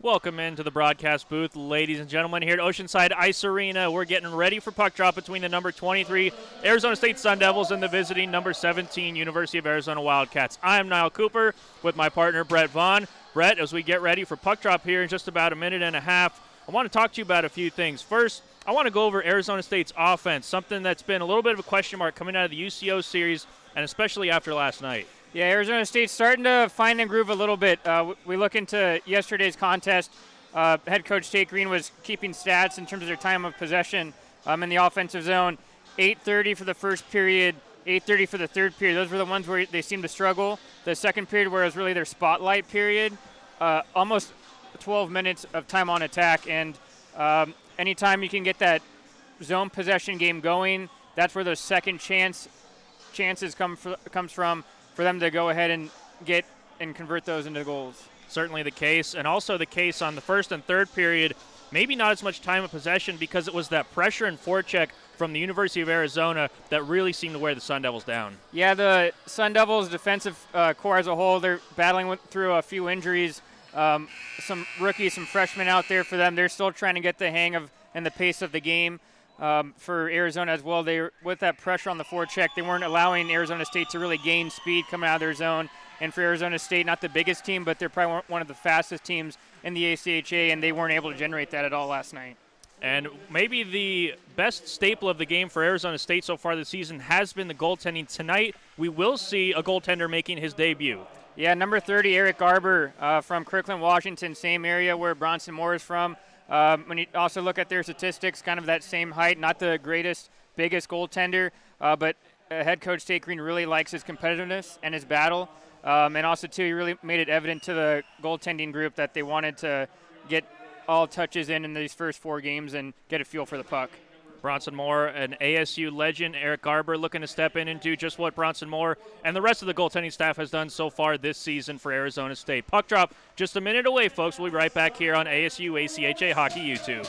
Welcome into the broadcast booth, ladies and gentlemen, here at Oceanside Ice Arena. We're getting ready for puck drop between the number 23 Arizona State Sun Devils and the visiting number 17 University of Arizona Wildcats. I'm Niall Cooper with my partner Brett Vaughn. Brett, as we get ready for puck drop here in just about a minute and a half, I want to talk to you about a few things. First, I want to go over Arizona State's offense, something that's been a little bit of a question mark coming out of the UCO series, and especially after last night. Yeah, Arizona State's starting to find and groove a little bit. We look into yesterday's contest. Head coach Tate Green was keeping stats in terms of their time of possession in the offensive zone. 8:30 for the first period, 8:30 for the third period. Those were the ones where they seemed to struggle. The second period, where it was really their spotlight period, almost 12 minutes of time on attack. And anytime you can get that zone possession game going, that's where those second chances comes from, for them to go ahead and get and convert those into goals. Certainly the case, and also the case on the first and third period, maybe not as much time of possession because it was that pressure and forecheck from the University of Arizona that really seemed to wear the Sun Devils down. Yeah, the Sun Devils defensive core as a whole, they're battling through a few injuries. Some rookies, some freshmen out there for them. They're still trying to get the hang of and the pace of the game. For Arizona as well, with that pressure on the forecheck, they weren't allowing Arizona State to really gain speed coming out of their zone. And for Arizona State, not the biggest team, but they're probably one of the fastest teams in the ACHA, and they weren't able to generate that at all last night. And maybe the best staple of the game for Arizona State so far this season has been the goaltending. Tonight, we will see a goaltender making his debut. Yeah, number 30, Eric Garber from Kirkland, Washington, same area where Bronson Moore is from. When you also look at their statistics, kind of that same height, not the biggest goaltender, but head coach Tate Green really likes his competitiveness and his battle. And also, too, he really made it evident to the goaltending group that they wanted to get all touches in these first four games and get a feel for the puck. Bronson Moore, an ASU legend. Eric Garber looking to step in and do just what Bronson Moore and the rest of the goaltending staff has done so far this season for Arizona State. Puck drop just a minute away, folks. We'll be right back here on ASU ACHA Hockey YouTube.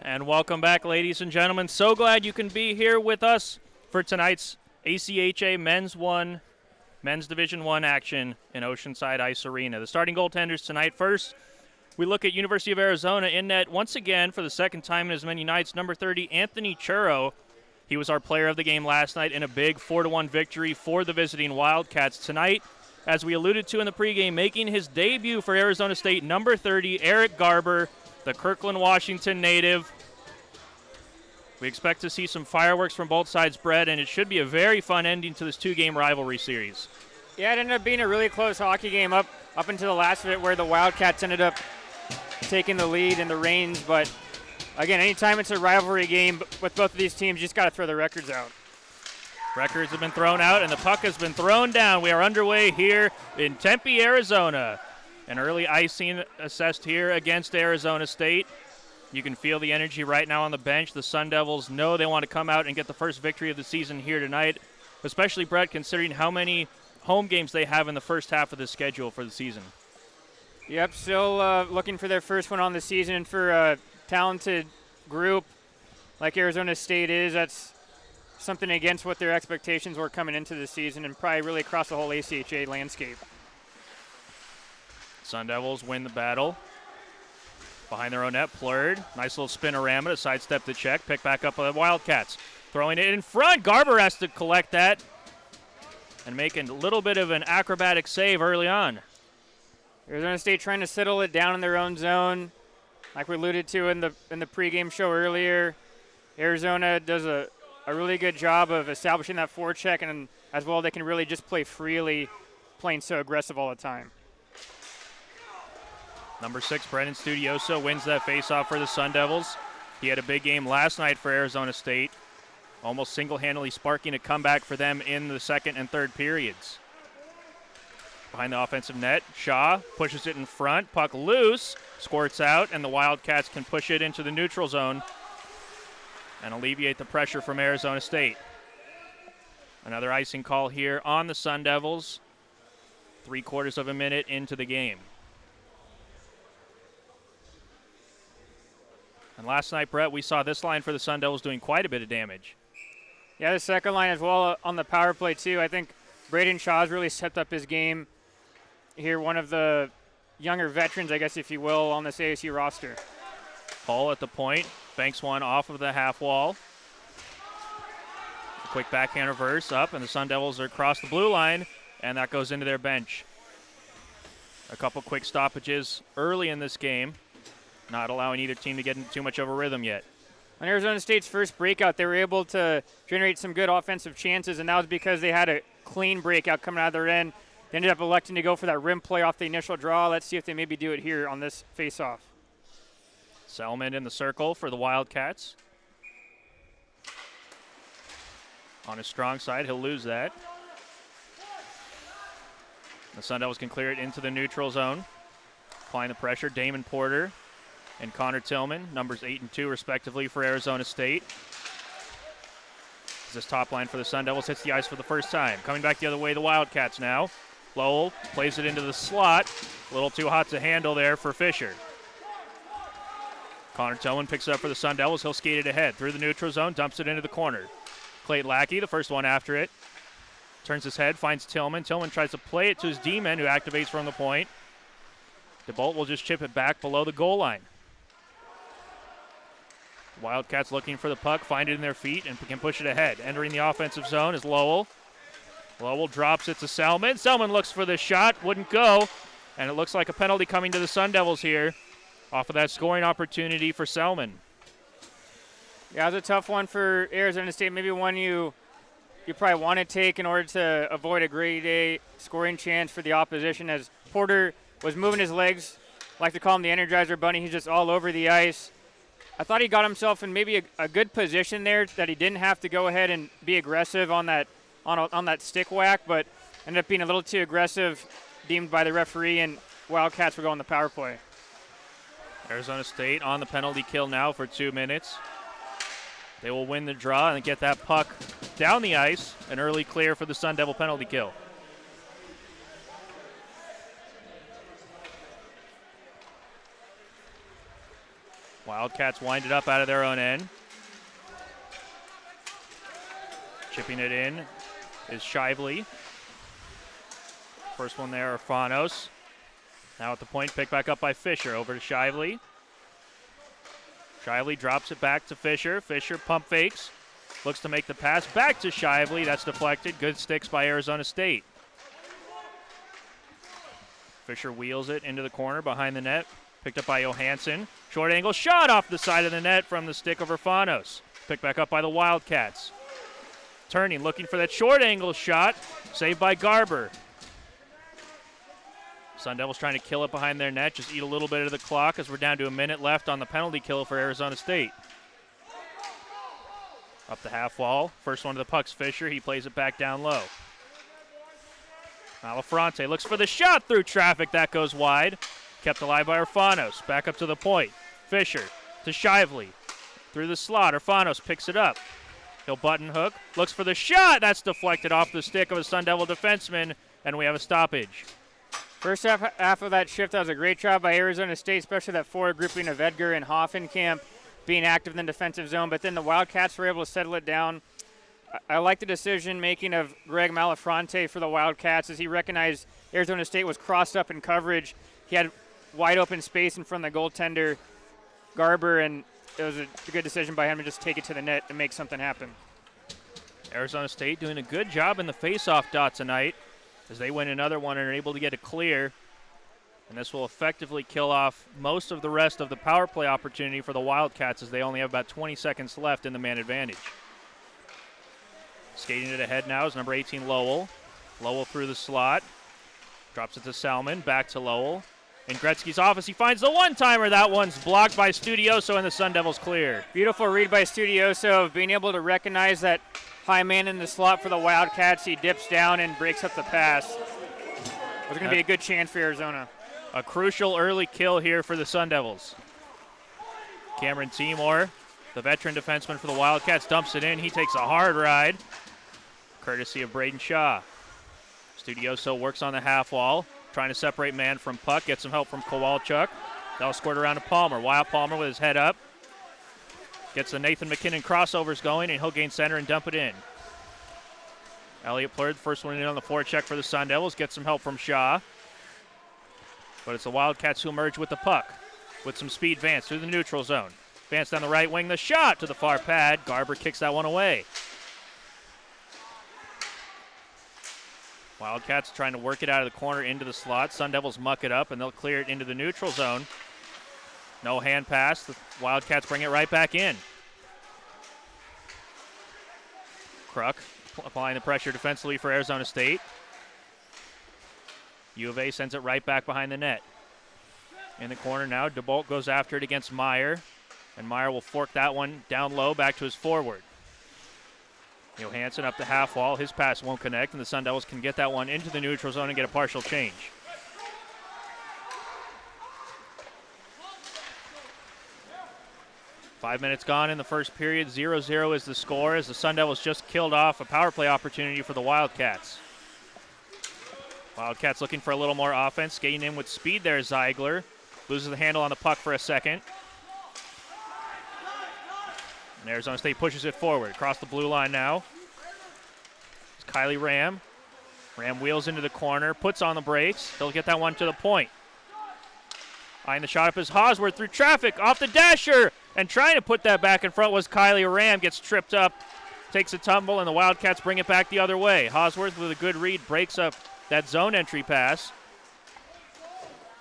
And welcome back, ladies and gentlemen. So glad you can be here with us for tonight's ACHA Men's Division I action in Oceanside Ice Arena. The starting goaltenders tonight. First, we look at University of Arizona in net once again for the second time in as many nights. Number 30, Anthony Churro. He was our player of the game last night in a big 4-1 victory for the visiting Wildcats. Tonight, as we alluded to in the pregame, making his debut for Arizona State, number 30, Eric Garber, the Kirkland, Washington native. We expect to see some fireworks from both sides, Brett, and it should be a very fun ending to this 2-game rivalry series. Yeah, it ended up being a really close hockey game up until the last of it, where the Wildcats ended up taking the lead in the reins. But again, anytime it's a rivalry game with both of these teams, you just got to throw the records out. Records have been thrown out, and the puck has been thrown down. We are underway here in Tempe, Arizona. An early icing assessed here against Arizona State. You can feel the energy right now on the bench. The Sun Devils know they want to come out and get the first victory of the season here tonight, especially, Brett, considering how many home games they have in the first half of the schedule for the season. Yep, still looking for their first one on the season, and for a talented group like Arizona State is, that's something against what their expectations were coming into the season, and probably really across the whole ACHA landscape. Sun Devils win the battle. Behind their own net, Plurd. Nice little spinorama to sidestep the check. Pick back up by the Wildcats. Throwing it in front. Garber has to collect that and making a little bit of an acrobatic save early on. Arizona State trying to settle it down in their own zone. Like we alluded to in the pregame show earlier, Arizona does a really good job of establishing that forecheck, and as well they can really just play freely, playing so aggressive all the time. Number 6, Brennan Studioso wins that faceoff for the Sun Devils. He had a big game last night for Arizona State, almost single-handedly sparking a comeback for them in the second and third periods. Behind the offensive net, Shaw pushes it in front, puck loose, squirts out, and the Wildcats can push it into the neutral zone and alleviate the pressure from Arizona State. Another icing call here on the Sun Devils, 3/4 of a minute into the game. And last night, Brett, we saw this line for the Sun Devils doing quite a bit of damage. Yeah, the second line as well on the power play too. I think Braden Shaw's really stepped up his game here, one of the younger veterans, I guess if you will, on this ASU roster. Hull at the point, banks one off of the half wall. A quick backhand reverse up, and the Sun Devils are across the blue line, and that goes into their bench. A couple quick stoppages early in this game, not allowing either team to get into too much of a rhythm yet. On Arizona State's first breakout, they were able to generate some good offensive chances, and that was because they had a clean breakout coming out of their end. They ended up electing to go for that rim play off the initial draw. Let's see if they maybe do it here on this face-off. Selman in the circle for the Wildcats. On his strong side, he'll lose that. The Sun Devils can clear it into the neutral zone. Applying the pressure, Damon Porter and Connor Tillman, numbers 8 and 2 respectively for Arizona State. As this top line for the Sun Devils hits the ice for the first time. Coming back the other way, the Wildcats now. Lowell plays it into the slot. A little too hot to handle there for Fisher. Connor Tillman picks it up for the Sun Devils. He'll skate it ahead through the neutral zone, dumps it into the corner. Clayton Lackey, the first one after it. Turns his head, finds Tillman. Tillman tries to play it to his D-man, who activates from the point. DeBolt will just chip it back below the goal line. Wildcats looking for the puck, find it in their feet, and can push it ahead. Entering the offensive zone is Lowell. Lowell drops it to Selman. Selman looks for the shot, wouldn't go, and it looks like a penalty coming to the Sun Devils here off of that scoring opportunity for Selman. Yeah, it was a tough one for Arizona State, maybe one you probably want to take in order to avoid a grade A scoring chance for the opposition, as Porter was moving his legs, like to call him the Energizer Bunny. He's just all over the ice. I thought he got himself in maybe a good position there, that he didn't have to go ahead and be aggressive on that stick whack, but ended up being a little too aggressive, deemed by the referee, and Wildcats were going the power play. Arizona State on the penalty kill now for 2 minutes. They will win the draw and get that puck down the ice. An early clear for the Sun Devil penalty kill. Wildcats wind it up out of their own end. Chipping it in is Shively. First one there, Arfanos. Now at the point, picked back up by Fisher. Over to Shively. Shively drops it back to Fisher. Fisher pump fakes. Looks to make the pass back to Shively. That's deflected. Good sticks by Arizona State. Fisher wheels it into the corner behind the net. Picked up by Johansson. Short angle shot off the side of the net from the stick of Urfanos. Picked back up by the Wildcats. Turning, looking for that short angle shot. Saved by Garber. Sun Devils trying to kill it behind their net. Just eat a little bit of the clock as we're down to a minute left on the penalty kill for Arizona State. Up the half wall. First one to the puck's Fisher. He plays it back down low. Malafronte looks for the shot through traffic. That goes wide. Kept alive by Urfanos. Back up to the point. Fisher to Shively. Through the slot. Urfanos picks it up. He'll button hook. Looks for the shot. That's deflected off the stick of a Sun Devil defenseman. And we have a stoppage. First half of that shift, that was a great job by Arizona State, especially that forward grouping of Edgar and Hoffenkamp being active in the defensive zone. But then the Wildcats were able to settle it down. I like the decision-making of Greg Malafronte for the Wildcats as he recognized Arizona State was crossed up in coverage. He had wide open space in front of the goaltender, Garber, and it was a good decision by him to just take it to the net and make something happen. Arizona State doing a good job in the face-off dot tonight as they win another one and are able to get it clear. And this will effectively kill off most of the rest of the power play opportunity for the Wildcats as they only have about 20 seconds left in the man advantage. Skating it ahead now is number 18, Lowell. Lowell through the slot. Drops it to Salmon. Back to Lowell. In Gretzky's office, he finds the one-timer. That one's blocked by Studioso, and the Sun Devils clear. Beautiful read by Studioso of being able to recognize that high man in the slot for the Wildcats. He dips down and breaks up the pass. It's going to be a good chance for Arizona. A crucial early kill here for the Sun Devils. Cameron Timor, the veteran defenseman for the Wildcats, dumps it in. He takes a hard ride, courtesy of Braden Shaw. Studioso works on the half wall, trying to separate man from puck, get some help from Kowalchuk. That'll squirt around to Palmer. Wyatt Palmer with his head up. Gets the Nathan McKinnon crossovers going, and he'll gain center and dump it in. Elliott Plurd, first one in on the forecheck for the Sun Devils, gets some help from Shaw. But it's the Wildcats who emerge with the puck. With some speed, Vance through the neutral zone. Vance down the right wing, the shot to the far pad. Garber kicks that one away. Wildcats trying to work it out of the corner into the slot. Sun Devils muck it up, and they'll clear it into the neutral zone. No hand pass. The Wildcats bring it right back in. Kruk applying the pressure defensively for Arizona State. U of A sends it right back behind the net. In the corner now, DeBolt goes after it against Meyer, and Meyer will fork that one down low back to his forward. Johansson up the half wall. His pass won't connect, and the Sun Devils can get that one into the neutral zone and get a partial change. Five minutes gone in the first period. 0-0 is the score as the Sun Devils just killed off a power play opportunity for the Wildcats. Wildcats looking for a little more offense. Skating in with speed there, Ziegler. Loses the handle on the puck for a second. And Arizona State pushes it forward. Across the blue line now. It's Kylie Ram. Ram wheels into the corner, puts on the brakes. He'll get that one to the point. Eyeing the shot up is Hosworth through traffic, off the dasher. And trying to put that back in front was Kylie Ram. Gets tripped up, takes a tumble, and the Wildcats bring it back the other way. Hosworth with a good read breaks up that zone entry pass.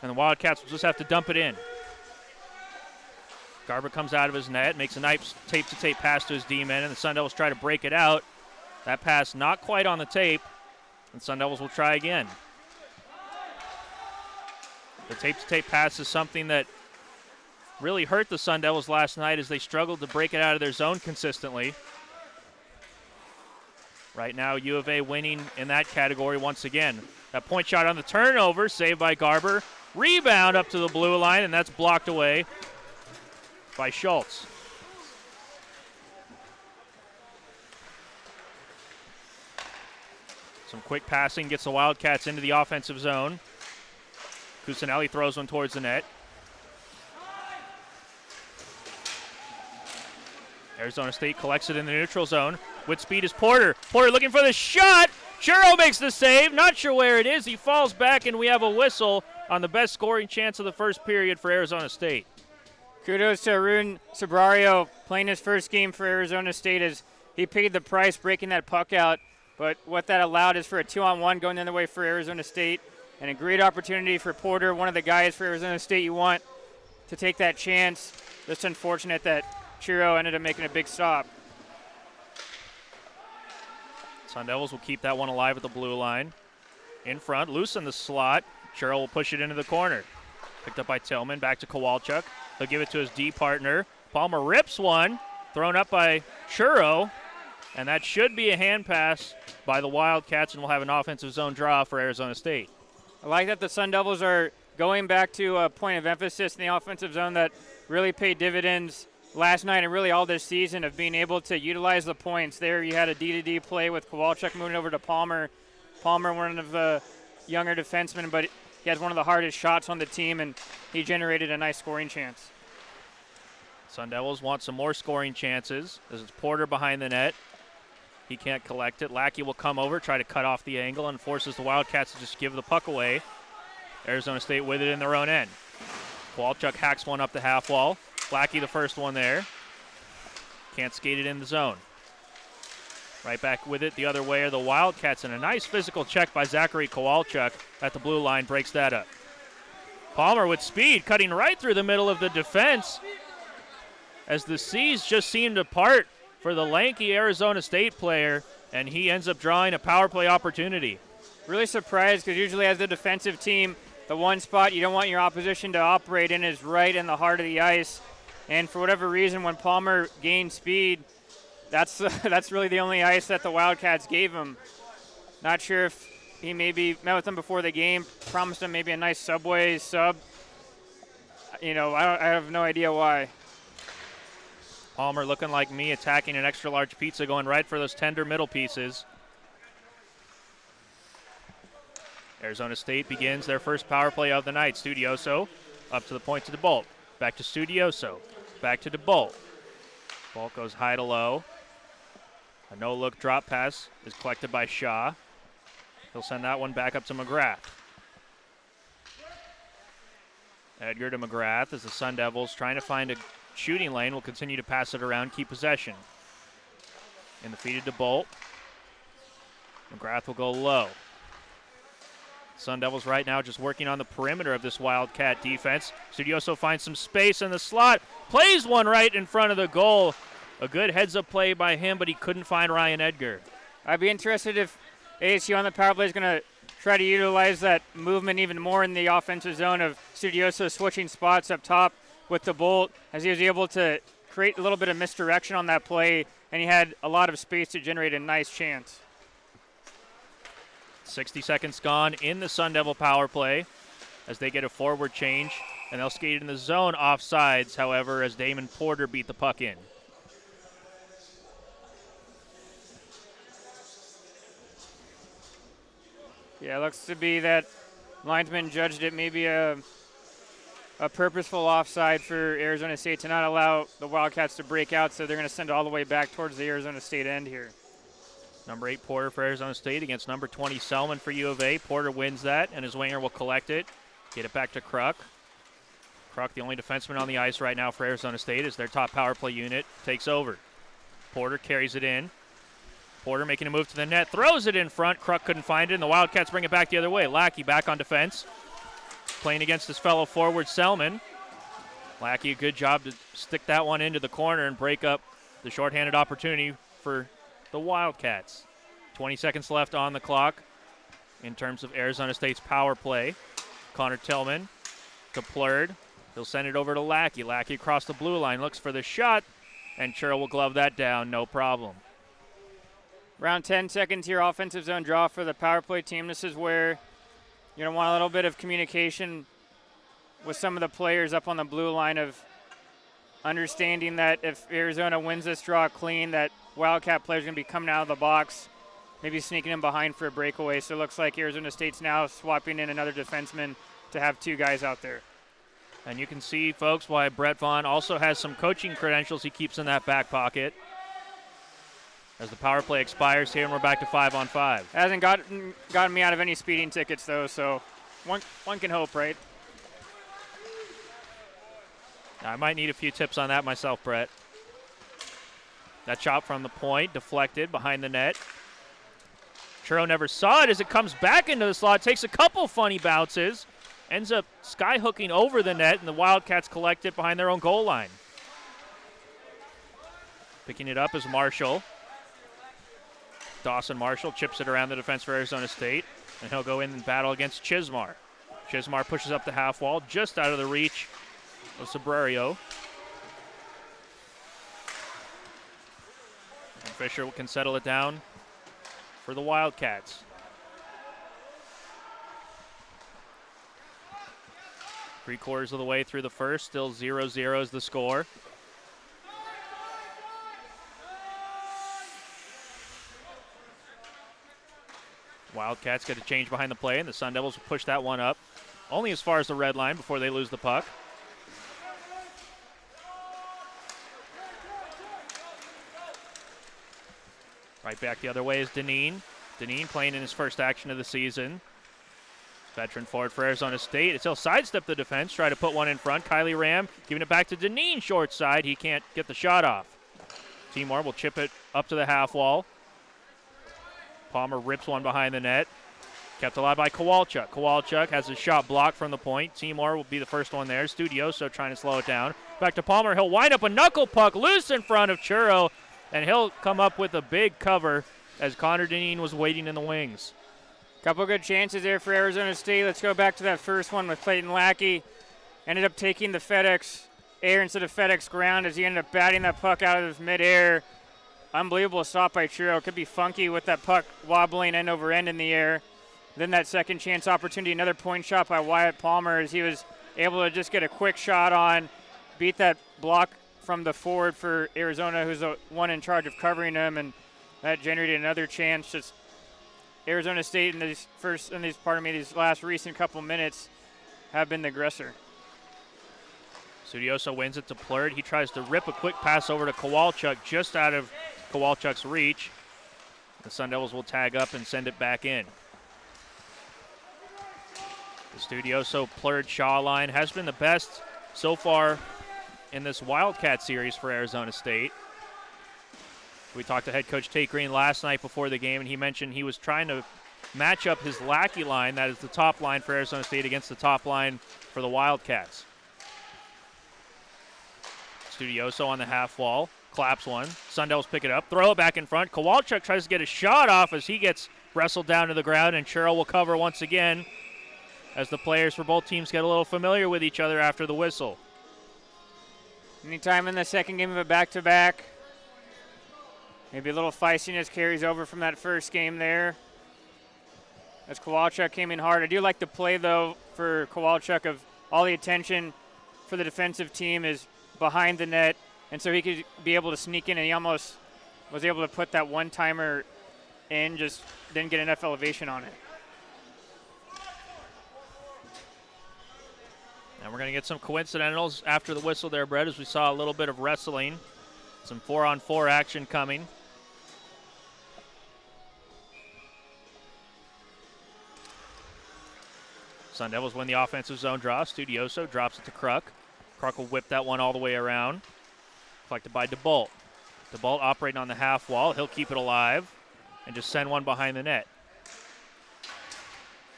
And the Wildcats will just have to dump it in. Garber comes out of his net, makes a nice tape-to-tape pass to his D-men, and the Sun Devils try to break it out. That pass not quite on the tape, and Sun Devils will try again. The tape-to-tape pass is something that really hurt the Sun Devils last night as they struggled to break it out of their zone consistently. Right now, U of A winning in that category once again. That point shot on the turnover, saved by Garber. Rebound up to the blue line, and that's blocked away by Schultz. Some quick passing gets the Wildcats into the offensive zone. Cusinelli throws one towards the net. Arizona State collects it in the neutral zone. With speed is Porter. Porter looking for the shot. Churro makes the save. Not sure where it is. He falls back, and we have a whistle on the best scoring chance of the first period for Arizona State. Kudos to Arun Sabrario playing his first game for Arizona State as he paid the price breaking that puck out, but what that allowed is for a 2-on-1 going the other way for Arizona State, and a great opportunity for Porter, one of the guys for Arizona State you want to take that chance. Just unfortunate that Chiro ended up making a big stop. Sun Devils will keep that one alive at the blue line. In front, loose in the slot. Chiro will push it into the corner. Picked up by Tillman, back to Kowalchuk. He'll give it to his D partner. Palmer rips one, thrown up by Chiro, and that should be a hand pass by the Wildcats, and we'll have an offensive zone draw for Arizona State. I like that the Sun Devils are going back to a point of emphasis in the offensive zone that really paid dividends last night and really all this season of being able to utilize the points. There you had a D-to-D play with Kowalchuk moving over to Palmer. Palmer, one of the younger defensemen, but he has one of the hardest shots on the team, and he generated a nice scoring chance. Sun Devils want some more scoring chances. This is Porter behind the net. He can't collect it. Lackey will come over, try to cut off the angle, and forces the Wildcats to just give the puck away. Arizona State with it in their own end. Kowalchuk hacks one up the half wall. Lackey the first one there. Can't skate it in the zone. Right back with it the other way are the Wildcats, and a nice physical check by Zachary Kowalchuk at the blue line breaks that up. Palmer with speed, cutting right through the middle of the defense as the seas just seem to part for the lanky Arizona State player, and he ends up drawing a power play opportunity. Really surprised because usually as a defensive team, the one spot you don't want your opposition to operate in is right in the heart of the ice. And for whatever reason, when Palmer gained speed, that's really the only ice that the Wildcats gave him. Not sure if he maybe met with them before the game, promised him maybe a nice Subway sub. I have no idea why. Palmer looking like me, attacking an extra large pizza, going right for those tender middle pieces. Arizona State begins their first power play of the night. Studioso up to the point to DeBolt. Back to Studioso. Back to DeBolt. Ball goes high to low. A no-look drop pass is collected by Shaw. He'll send that one back up to McGrath. Edgar to McGrath as the Sun Devils trying to find a shooting lane. Will continue to pass it around, keep possession. In the feed of DeBolt. McGrath will go low. Sun Devils right now just working on the perimeter of this Wildcat defense. Studioso finds some space in the slot. Plays one right in front of the goal. A good heads-up play by him, but he couldn't find Ryan Edgar. I'd be interested if ASU on the power play is going to try to utilize that movement even more in the offensive zone of Studioso switching spots up top with the Bolt, as he was able to create a little bit of misdirection on that play, and he had a lot of space to generate a nice chance. 60 seconds gone in the Sun Devil power play as they get a forward change, and they'll skate in the zone offsides, however, as Damon Porter beat the puck in. Yeah, it looks to be that linesman judged it maybe a purposeful offside for Arizona State to not allow the Wildcats to break out, so they're going to send it all the way back towards the Arizona State end here. Number 8 Porter for Arizona State against number 20 Selman for U of A. Porter wins that, and his winger will collect it. Get it back to Kruk. Kruk, the only defenseman on the ice right now for Arizona State, as their top power play unit takes over. Porter carries it in. Porter making a move to the net, throws it in front. Kruk couldn't find it, and the Wildcats bring it back the other way. Lackey back on defense, playing against his fellow forward Selman. Lackey, a good job to stick that one into the corner and break up the shorthanded opportunity for the Wildcats. 20 seconds left on the clock in terms of Arizona State's power play. Connor Tillman to Plurd. He'll send it over to Lackey. Lackey across the blue line, looks for the shot, and Churl will glove that down, no problem. Around 10 seconds here, offensive zone draw for the power play team. This is where you're going to want a little bit of communication with some of the players up on the blue line of understanding that if Arizona wins this draw clean, that Wildcat players are going to be coming out of the box, maybe sneaking in behind for a breakaway. So it looks like Arizona State's now swapping in another defenseman to have two guys out there. And you can see, folks, why Brett Vaughn also has some coaching credentials he keeps in that back pocket. As the power play expires here, and we're back to 5-on-5. Hasn't gotten me out of any speeding tickets, though, so one can hope, right? I might need a few tips on that myself, Brett. That shot from the point, deflected behind the net. Churro never saw it as it comes back into the slot, takes a couple funny bounces, ends up sky-hooking over the net, and the Wildcats collect it behind their own goal line. Picking it up is Marshall. Dawson Marshall chips it around the defense for Arizona State, and he'll go in and battle against Chismar. Chismar pushes up the half wall, just out of the reach of Sobrario. And Fisher can settle it down for the Wildcats. Three-quarters of the way through the first, still 0-0 is the score. Wildcats get a change behind the play, and the Sun Devils will push that one up only as far as the red line before they lose the puck. Right back the other way is Deneen. Deneen playing in his first action of the season. Veteran forward for Arizona State. He'll sidestep the defense, try to put one in front. Kylie Ram giving it back to Deneen, short side. He can't get the shot off. Timor will chip it up to the half wall. Palmer rips one behind the net. Kept alive by Kowalchuk. Kowalchuk has his shot blocked from the point. Timor will be the first one there. Studioso trying to slow it down. Back to Palmer. He'll wind up a knuckle puck loose in front of Churro, and he'll come up with a big cover as Connor Deneen was waiting in the wings. Couple good chances there for Arizona State. Let's go back to that first one with Clayton Lackey. Ended up taking the FedEx air instead of FedEx ground as he ended up batting that puck out of midair. Unbelievable stop by Churro. Could be funky with that puck wobbling end over end in the air. Then that second chance opportunity, another point shot by Wyatt Palmer as he was able to just get a quick shot on, beat that block from the forward for Arizona, who's the one in charge of covering him, and that generated another chance. Just Arizona State in these these last recent couple minutes have been the aggressor. Studioso wins it to Plurd. He tries to rip a quick pass over to Kowalchuk, just out of Kowalchuk's reach. The Sun Devils will tag up and send it back in. The Studioso Plurd Shaw line has been the best so far in this Wildcat series for Arizona State. We talked to head coach Tate Green last night before the game, and he mentioned he was trying to match up his Lackey line, that is the top line for Arizona State, against the top line for the Wildcats. Studioso on the half wall, claps one. Sun Devils pick it up, throw it back in front. Kowalchuk tries to get a shot off as he gets wrestled down to the ground, and Churro will cover once again as the players for both teams get a little familiar with each other after the whistle. Anytime in the second game of a back-to-back, maybe a little feistiness carries over from that first game there. As Kowalchuk came in hard. I do like the play, though, for Kowalchuk of all the attention for the defensive team is behind the net, and so he could be able to sneak in, and he almost was able to put that one-timer in, just didn't get enough elevation on it. And we're going to get some coincidentals after the whistle there, Brett, as we saw a little bit of wrestling. Some 4-on-4 action coming. Sun Devils win the offensive zone draw. Studioso drops it to Kruk. Kruk will whip that one all the way around. Collected by DeBolt. DeBolt operating on the half wall. He'll keep it alive and just send one behind the net.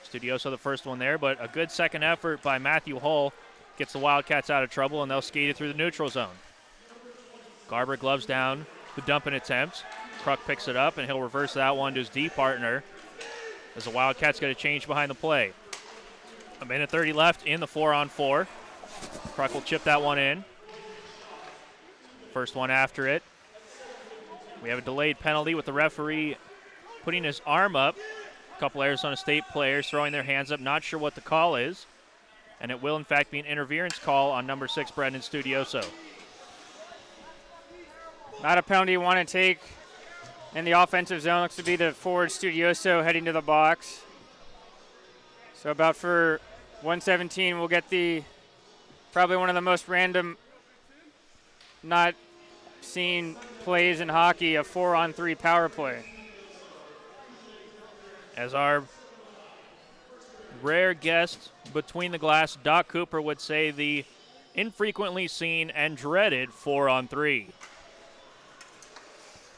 Studioso the first one there, but a good second effort by Matthew Hull gets the Wildcats out of trouble, and they'll skate it through the neutral zone. Garber gloves down the dumping attempt. Kruk picks it up, and he'll reverse that one to his D partner as the Wildcats get a change behind the play. A minute 30 left in the 4-on-4. Kruk will chip that one in. First one after it. We have a delayed penalty with the referee putting his arm up. A couple Arizona State players throwing their hands up, not sure what the call is. And it will, in fact, be an interference call on number 6, Brendan Studioso. Not a penalty you want to take in the offensive zone. Looks to be the forward Studioso heading to the box. So about for 117, we'll get the probably one of the most random, not seen plays in hockey, a 4-on-3 power play. As our rare guest between the glass, Doc Cooper, would say, the infrequently seen and dreaded 4-on-3.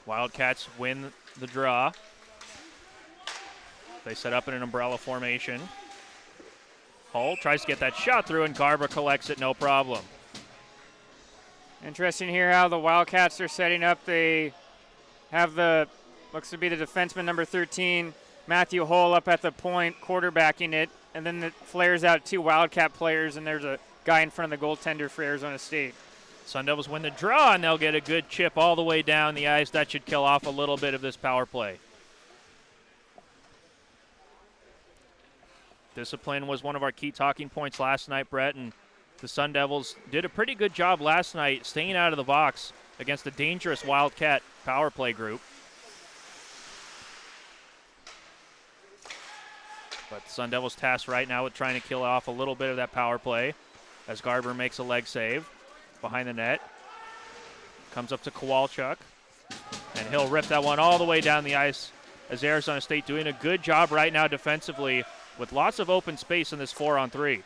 Wildcats win the draw. They set up in an umbrella formation. Hull tries to get that shot through, and Garber collects it, no problem. Interesting here how the Wildcats are setting up. They have looks to be the defenseman number 13, Matthew Hull, up at the point, quarterbacking it, and then it flares out 2 Wildcat players, and there's a guy in front of the goaltender for Arizona State. Sun Devils win the draw, and they'll get a good chip all the way down the ice. That should kill off a little bit of this power play. Discipline was one of our key talking points last night, Brett, and the Sun Devils did a pretty good job last night staying out of the box against a dangerous Wildcat power play group. But the Sun Devils tasked right now with trying to kill off a little bit of that power play as Garber makes a leg save behind the net. Comes up to Kowalchuk, and he'll rip that one all the way down the ice as Arizona State doing a good job right now defensively with lots of open space in this 4-on-3.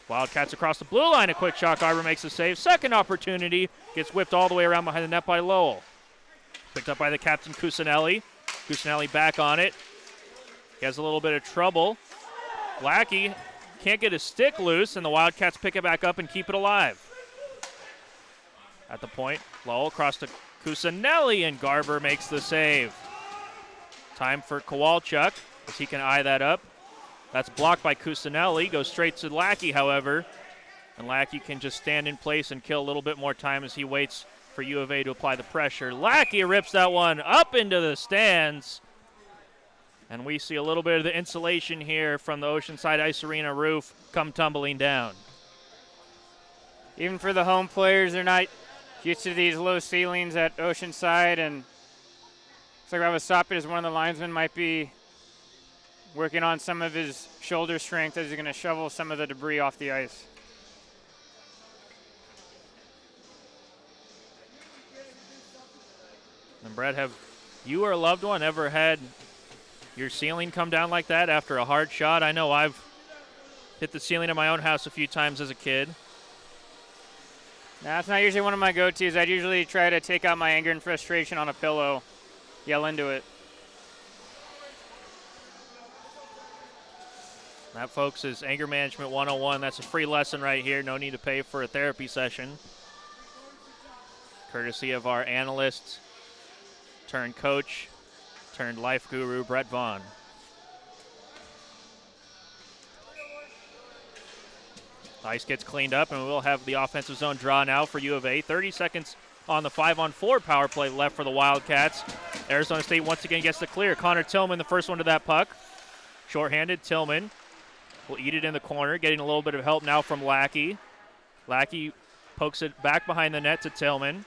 Wildcats across the blue line, a quick shot. Garber makes a save. Second opportunity, gets whipped all the way around behind the net by Lowell. Picked up by the captain, Cusinelli. Cusinelli back on it. He has a little bit of trouble. Lackey can't get his stick loose, and the Wildcats pick it back up and keep it alive. At the point, Lowell across to Cusinelli, and Garber makes the save. Time for Kowalchuk as he can eye that up. That's blocked by Cusinelli. Goes straight to Lackey, however. And Lackey can just stand in place and kill a little bit more time as he waits for U of A to apply the pressure. Lackey rips that one up into the stands. And we see a little bit of the insulation here from the Oceanside Ice Arena roof come tumbling down. Even for the home players, they're not used to these low ceilings at Oceanside. And looks like Ravasapit as one of the linesmen might be working on some of his shoulder strength as he's going to shovel some of the debris off the ice. And Brett, have you or a loved one ever had your ceiling come down like that after a hard shot? I know I've hit the ceiling of my own house a few times as a kid. That's not usually one of my go-tos. I'd usually try to take out my anger and frustration on a pillow, yell into it. That, folks, is Anger Management 101. That's a free lesson right here. No need to pay for a therapy session. Courtesy of our analyst turned coach turned life guru, Brett Vaughn. Ice gets cleaned up, and we'll have the offensive zone draw now for U of A. 30 seconds on the 5-on-4 power play left for the Wildcats. Arizona State once again gets the clear. Connor Tillman, the first one to that puck. Shorthanded, Tillman will eat it in the corner, getting a little bit of help now from Lackey. Lackey pokes it back behind the net to Tillman.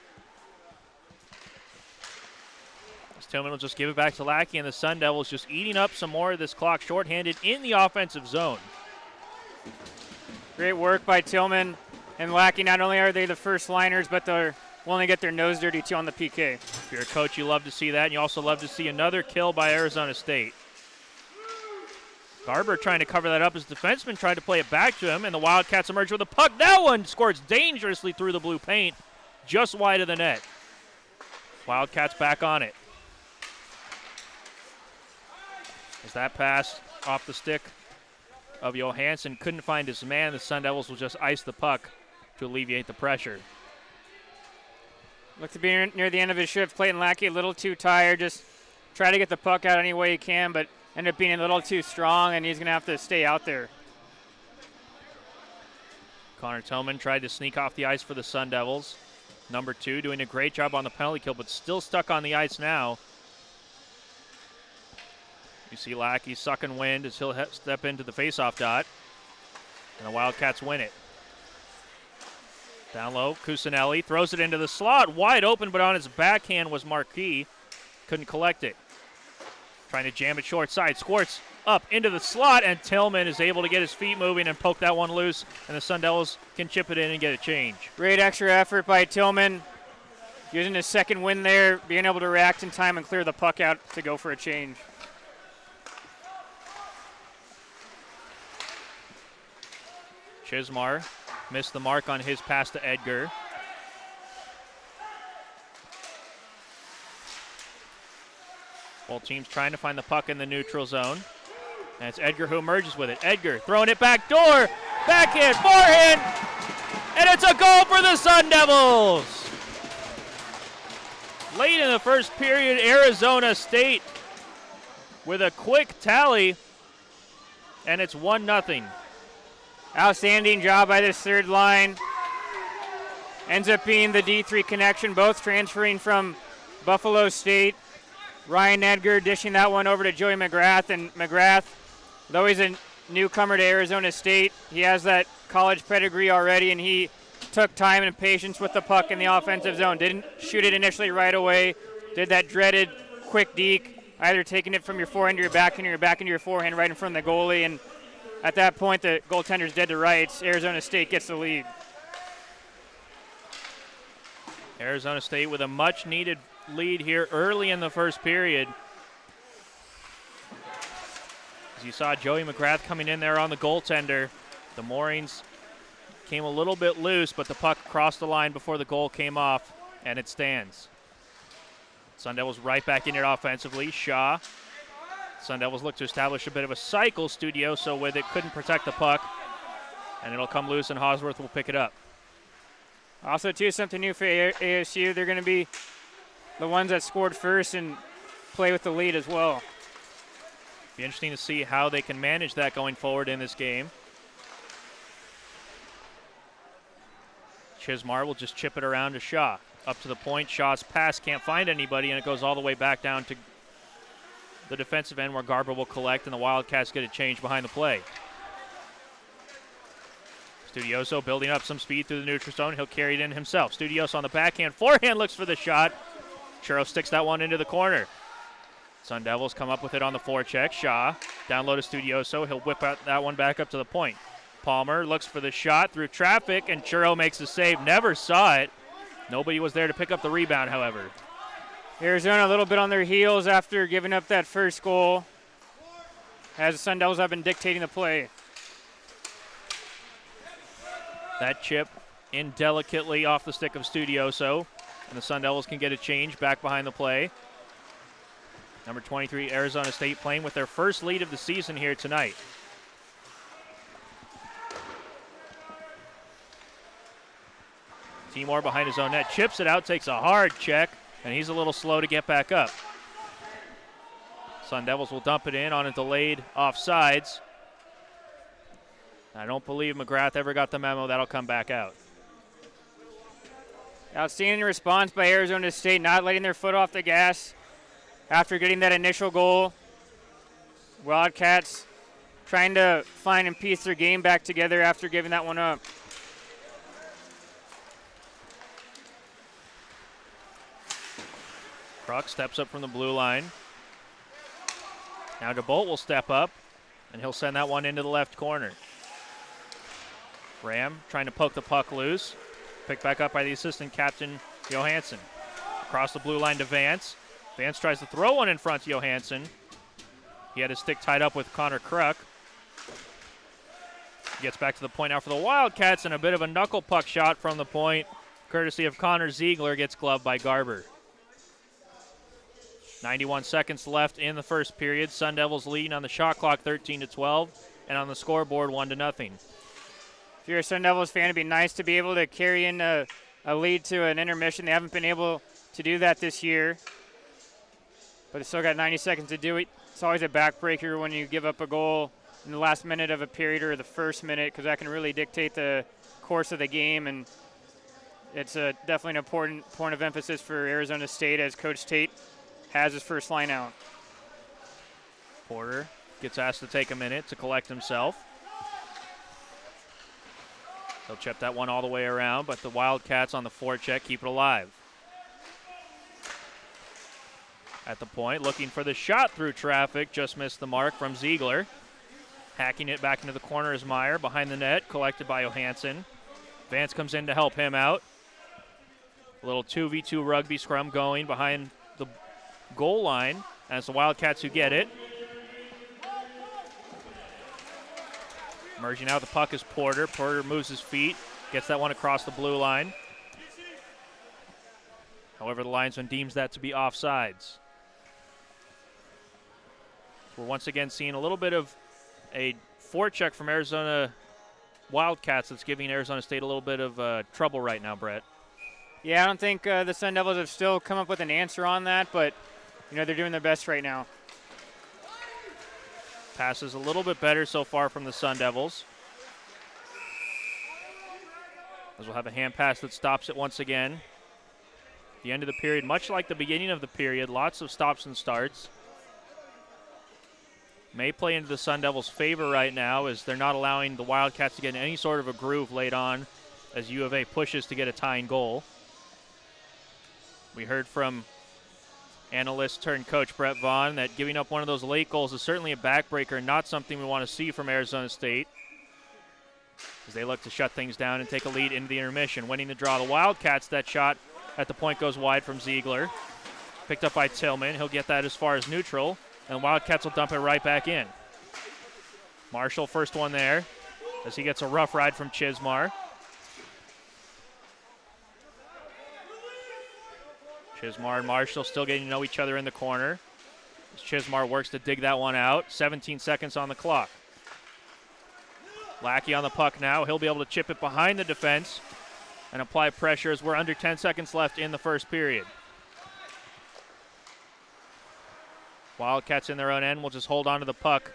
Tillman will just give it back to Lackey, and the Sun Devils just eating up some more of this clock, shorthanded in the offensive zone. Great work by Tillman and Lackey. Not only are they the first liners, but they're willing to get their nose dirty too on the PK. If you're a coach, you love to see that, and you also love to see another kill by Arizona State. Garber trying to cover that up. His defenseman tried to play it back to him, and the Wildcats emerge with a puck. That one scores dangerously through the blue paint, just wide of the net. Wildcats back on it. As that pass off the stick of Johansson couldn't find his man, the Sun Devils will just ice the puck to alleviate the pressure. Looked to be near the end of his shift. Clayton Lackey a little too tired. Just try to get the puck out any way he can, but ended up being a little too strong, and he's going to have to stay out there. Connor Tillman tried to sneak off the ice for the Sun Devils. Number 2 doing a great job on the penalty kill, but still stuck on the ice now. You see Lackey sucking wind as he'll step into the faceoff dot. And the Wildcats win it. Down low, Cusinelli throws it into the slot. Wide open, but on his backhand was Marquis. Couldn't collect it. Trying to jam it short side. Squirts up into the slot, and Tillman is able to get his feet moving and poke that one loose. And the Sun Devils can chip it in and get a change. Great extra effort by Tillman. Using his second win there, being able to react in time and clear the puck out to go for a change. Chismar missed the mark on his pass to Edgar. Both teams trying to find the puck in the neutral zone. And it's Edgar who emerges with it. Edgar throwing it back door. Backhand, forehand. And it's a goal for the Sun Devils. Late in the first period, Arizona State with a quick tally. And it's 1-0. Outstanding job by this third line. Ends up being the D3 connection, both transferring from Buffalo State. Ryan Edgar dishing that one over to Joey McGrath. And McGrath, though he's a newcomer to Arizona State, he has that college pedigree already, and he took time and patience with the puck in the offensive zone. Didn't shoot it initially right away. Did that dreaded quick deke, either taking it from your forehand to your backhand or your backhand to your forehand right in front of the goalie. And at that point, the goaltender's dead to rights. Arizona State gets the lead. Arizona State with a much-needed lead here early in the first period. As you saw Joey McGrath coming in there on the goaltender. The moorings came a little bit loose, but the puck crossed the line before the goal came off, and it stands. Sun Devils right back in it offensively. Shaw. Sun Devils look to establish a bit of a cycle. Studioso with it, couldn't protect the puck, and it'll come loose, and Hosworth will pick it up. Also, too, something new for ASU. They're going to be the ones that scored first and play with the lead as well. Be interesting to see how they can manage that going forward in this game. Chismar will just chip it around to Shaw. Up to the point, Shaw's pass can't find anybody, and it goes all the way back down to the defensive end where Garber will collect, and the Wildcats get a change behind the play. Studioso building up some speed through the neutral zone. He'll carry it in himself. Studioso on the backhand. Forehand looks for the shot. Churro sticks that one into the corner. Sun Devils come up with it on the forecheck. Shaw down low to Studioso. He'll whip out that one back up to the point. Palmer looks for the shot through traffic, and Churro makes the save. Never saw it. Nobody was there to pick up the rebound, however. Arizona a little bit on their heels after giving up that first goal, as the Sun Devils have been dictating the play. That chip indelicately off the stick of Studioso, and the Sun Devils can get a change back behind the play. Number 23, Arizona State playing with their first lead of the season here tonight. Timor behind his own net, chips it out, takes a hard check, and he's a little slow to get back up. Sun Devils will dump it in on a delayed offsides. I don't believe McGrath ever got the memo. That'll come back out. Outstanding response by Arizona State, not letting their foot off the gas after getting that initial goal. Wildcats trying to find and piece their game back together after giving that one up. Kruk steps up from the blue line. Now DeBolt will step up, and he'll send that one into the left corner. Ram trying to poke the puck loose. Picked back up by the assistant captain, Johansson. Across the blue line to Vance. Vance tries to throw one in front to Johansson. He had his stick tied up with Connor Kruk. Gets back to the point now for the Wildcats, and a bit of a knuckle puck shot from the point, courtesy of Connor Ziegler, gets gloved by Garber. 91 seconds left in the first period. Sun Devils leading on the shot clock 13-12, and on the scoreboard 1-0. If you're a Sun Devils fan, it'd be nice to be able to carry in a lead to an intermission. They haven't been able to do that this year, but they still got 90 seconds to do it. It's always a backbreaker when you give up a goal in the last minute of a period or the first minute, because that can really dictate the course of the game, and it's definitely an important point of emphasis for Arizona State as Coach Tate has his first line out. Porter gets asked to take a minute to collect himself. He'll chip that one all the way around, but the Wildcats on the forecheck keep it alive. At the point, looking for the shot through traffic, just missed the mark from Ziegler. Hacking it back into the corner is Meyer, behind the net, collected by Johansson. Vance comes in to help him out. A little 2v2 rugby scrum going behind the goal line, and it's the Wildcats who get it. Merging out the puck is Porter. Porter moves his feet, gets that one across the blue line. However, the linesman deems that to be offsides. We're once again seeing a little bit of a forecheck from Arizona Wildcats that's giving Arizona State a little bit of trouble right now, Brett. Yeah, I don't think the Sun Devils have still come up with an answer on that, but they're doing their best right now. Passes a little bit better so far from the Sun Devils. As we'll have a hand pass that stops it once again. The end of the period, much like the beginning of the period, lots of stops and starts. May play into the Sun Devils' favor right now as they're not allowing the Wildcats to get in any sort of a groove late on as U of A pushes to get a tying goal. We heard from analyst turned coach Brett Vaughn that giving up one of those late goals is certainly a backbreaker, not something we want to see from Arizona State as they look to shut things down and take a lead into the intermission. Winning the draw, the Wildcats, that shot at the point goes wide from Ziegler. Picked up by Tillman. He'll get that as far as neutral, and the Wildcats will dump it right back in. Marshall, first one there, as he gets a rough ride from Chismar. Chismar and Marshall still getting to know each other in the corner. As Chismar works to dig that one out. 17 seconds on the clock. Lackey on the puck now. He'll be able to chip it behind the defense and apply pressure as we're under 10 seconds left in the first period. Wildcats in their own end will just hold on to the puck,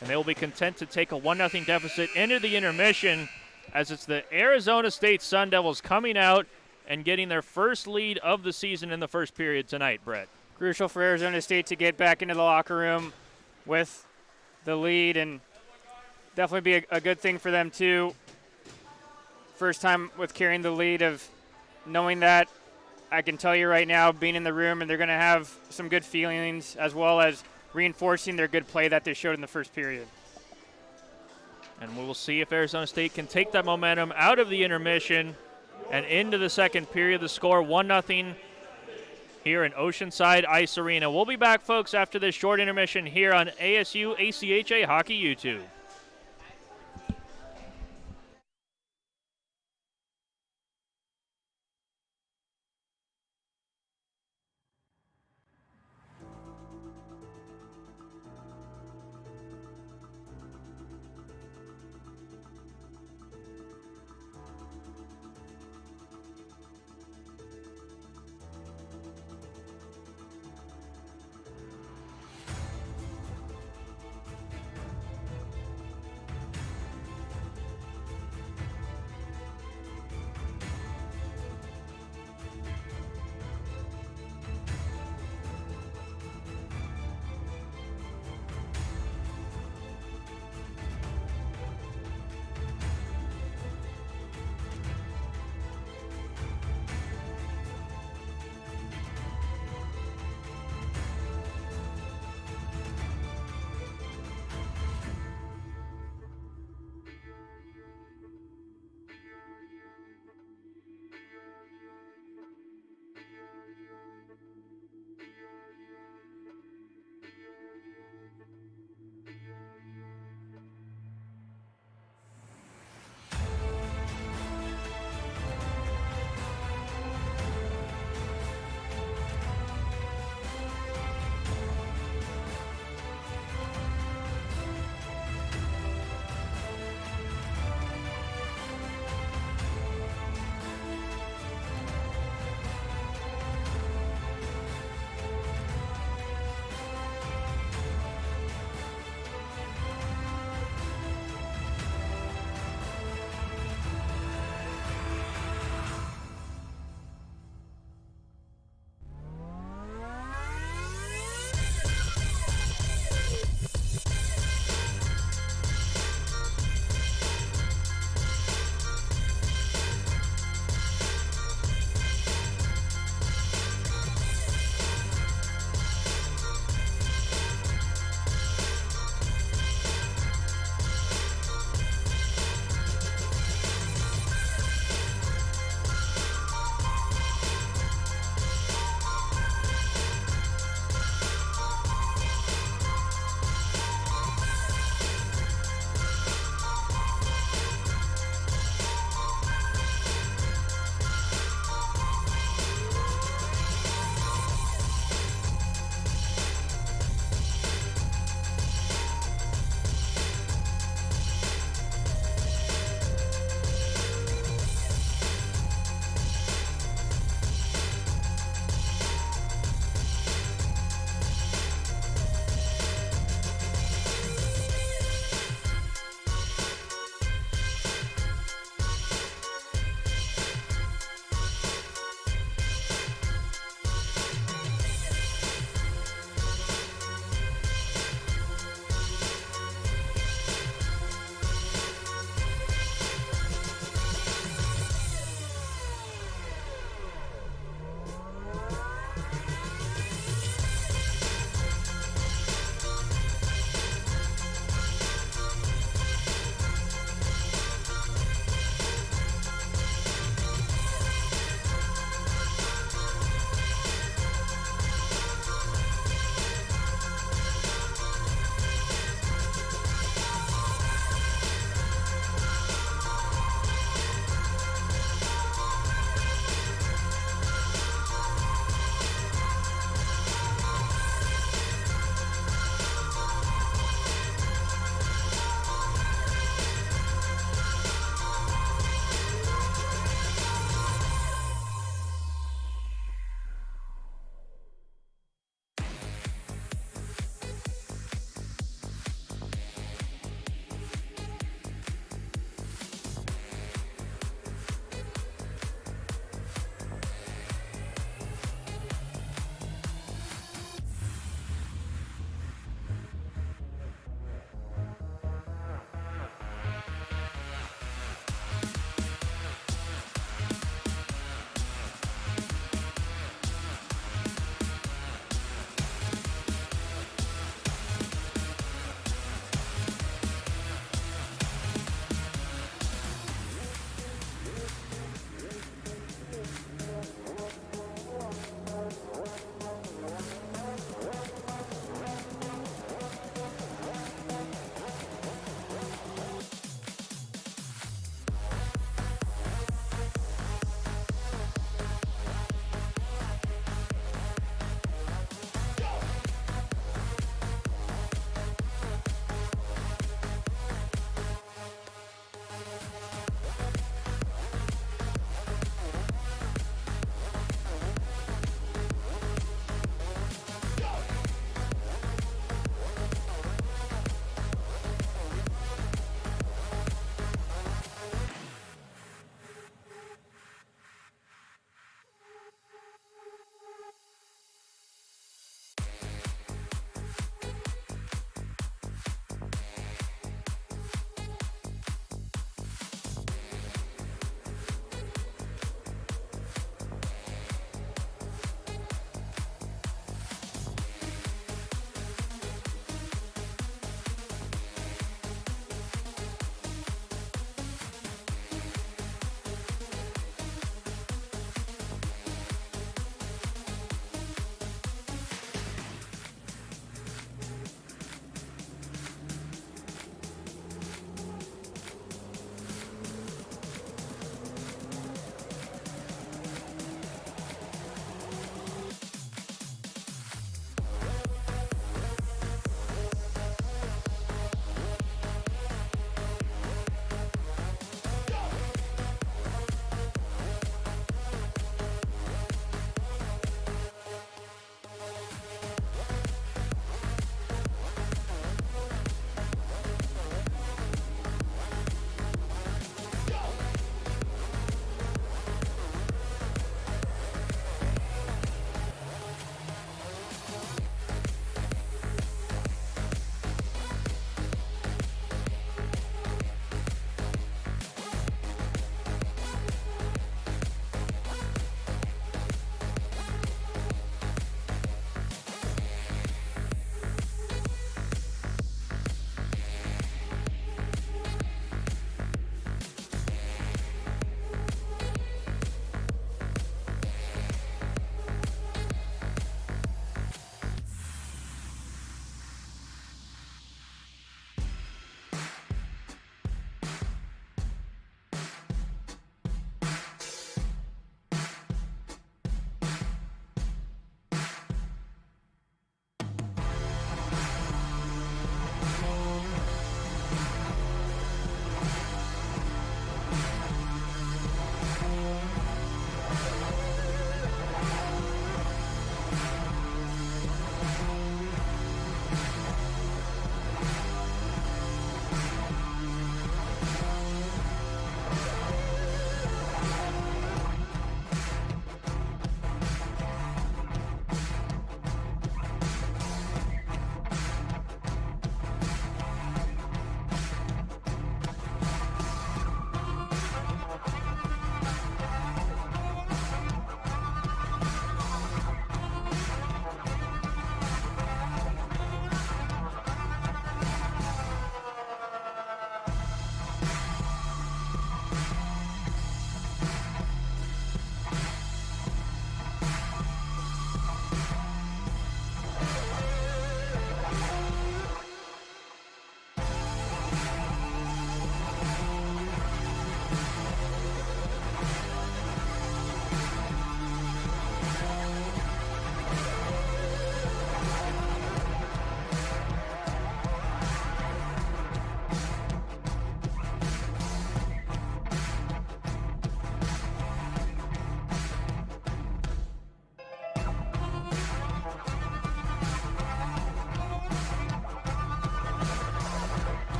and they will be content to take a 1-0 deficit into the intermission as it's the Arizona State Sun Devils coming out and getting their first lead of the season in the first period tonight, Brett. Crucial for Arizona State to get back into the locker room with the lead, and definitely be a good thing for them too. First time with carrying the lead of knowing that. I can tell you right now, being in the room, and they're going to have some good feelings as well as reinforcing their good play that they showed in the first period. And we will see if Arizona State can take that momentum out of the intermission and into the second period. The score 1-0 here in Oceanside Ice Arena. We'll be back, folks, after this short intermission here on ASU ACHA Hockey YouTube.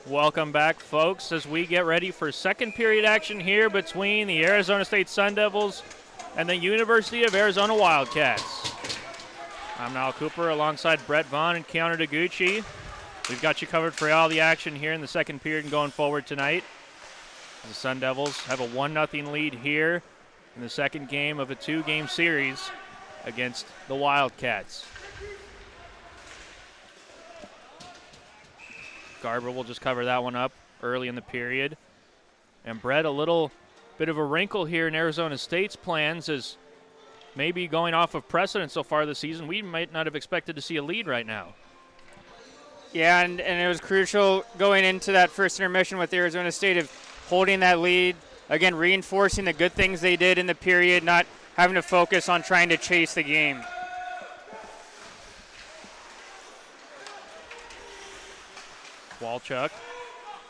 Welcome back, folks, as we get ready for second period action here between the Arizona State Sun Devils and the University of Arizona Wildcats. I'm Niall Cooper alongside Brett Vaughn and Keanu Deguchi. We've got you covered for all the action here in the second period and going forward tonight. The Sun Devils have a 1-0 lead here in the second game of a 2-game series against the Wildcats. Garber will just cover that one up early in the period. And Brett, a little bit of a wrinkle here in Arizona State's plans is maybe going off of precedent so far this season. We might not have expected to see a lead right now. Yeah, and it was crucial going into that first intermission with Arizona State of holding that lead. Again, reinforcing the good things they did in the period, not having to focus on trying to chase the game. Kowalczyk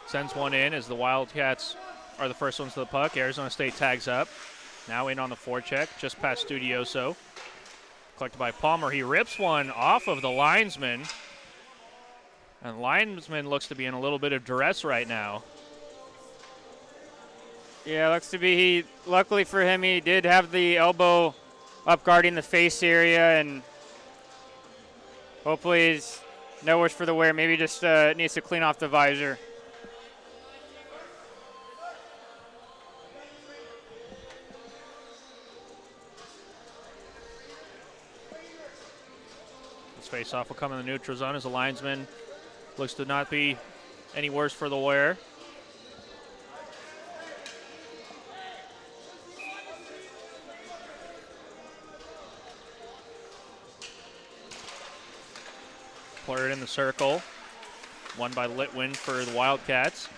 sends one in as the Wildcats are the first ones to the puck. Arizona State tags up. Now in on the forecheck, just past Studioso. Collected by Palmer. He rips one off of the linesman. And the linesman looks to be in a little bit of duress right now. Yeah, looks to be, luckily for him, he did have the elbow up guarding the face area, and hopefully he's no worse for the wear. Maybe just needs to clean off the visor. This face-off will come in the neutral zone as the linesman looks to not be any worse for the wear. Cleared in the circle. Won by Litwin for the Wildcats.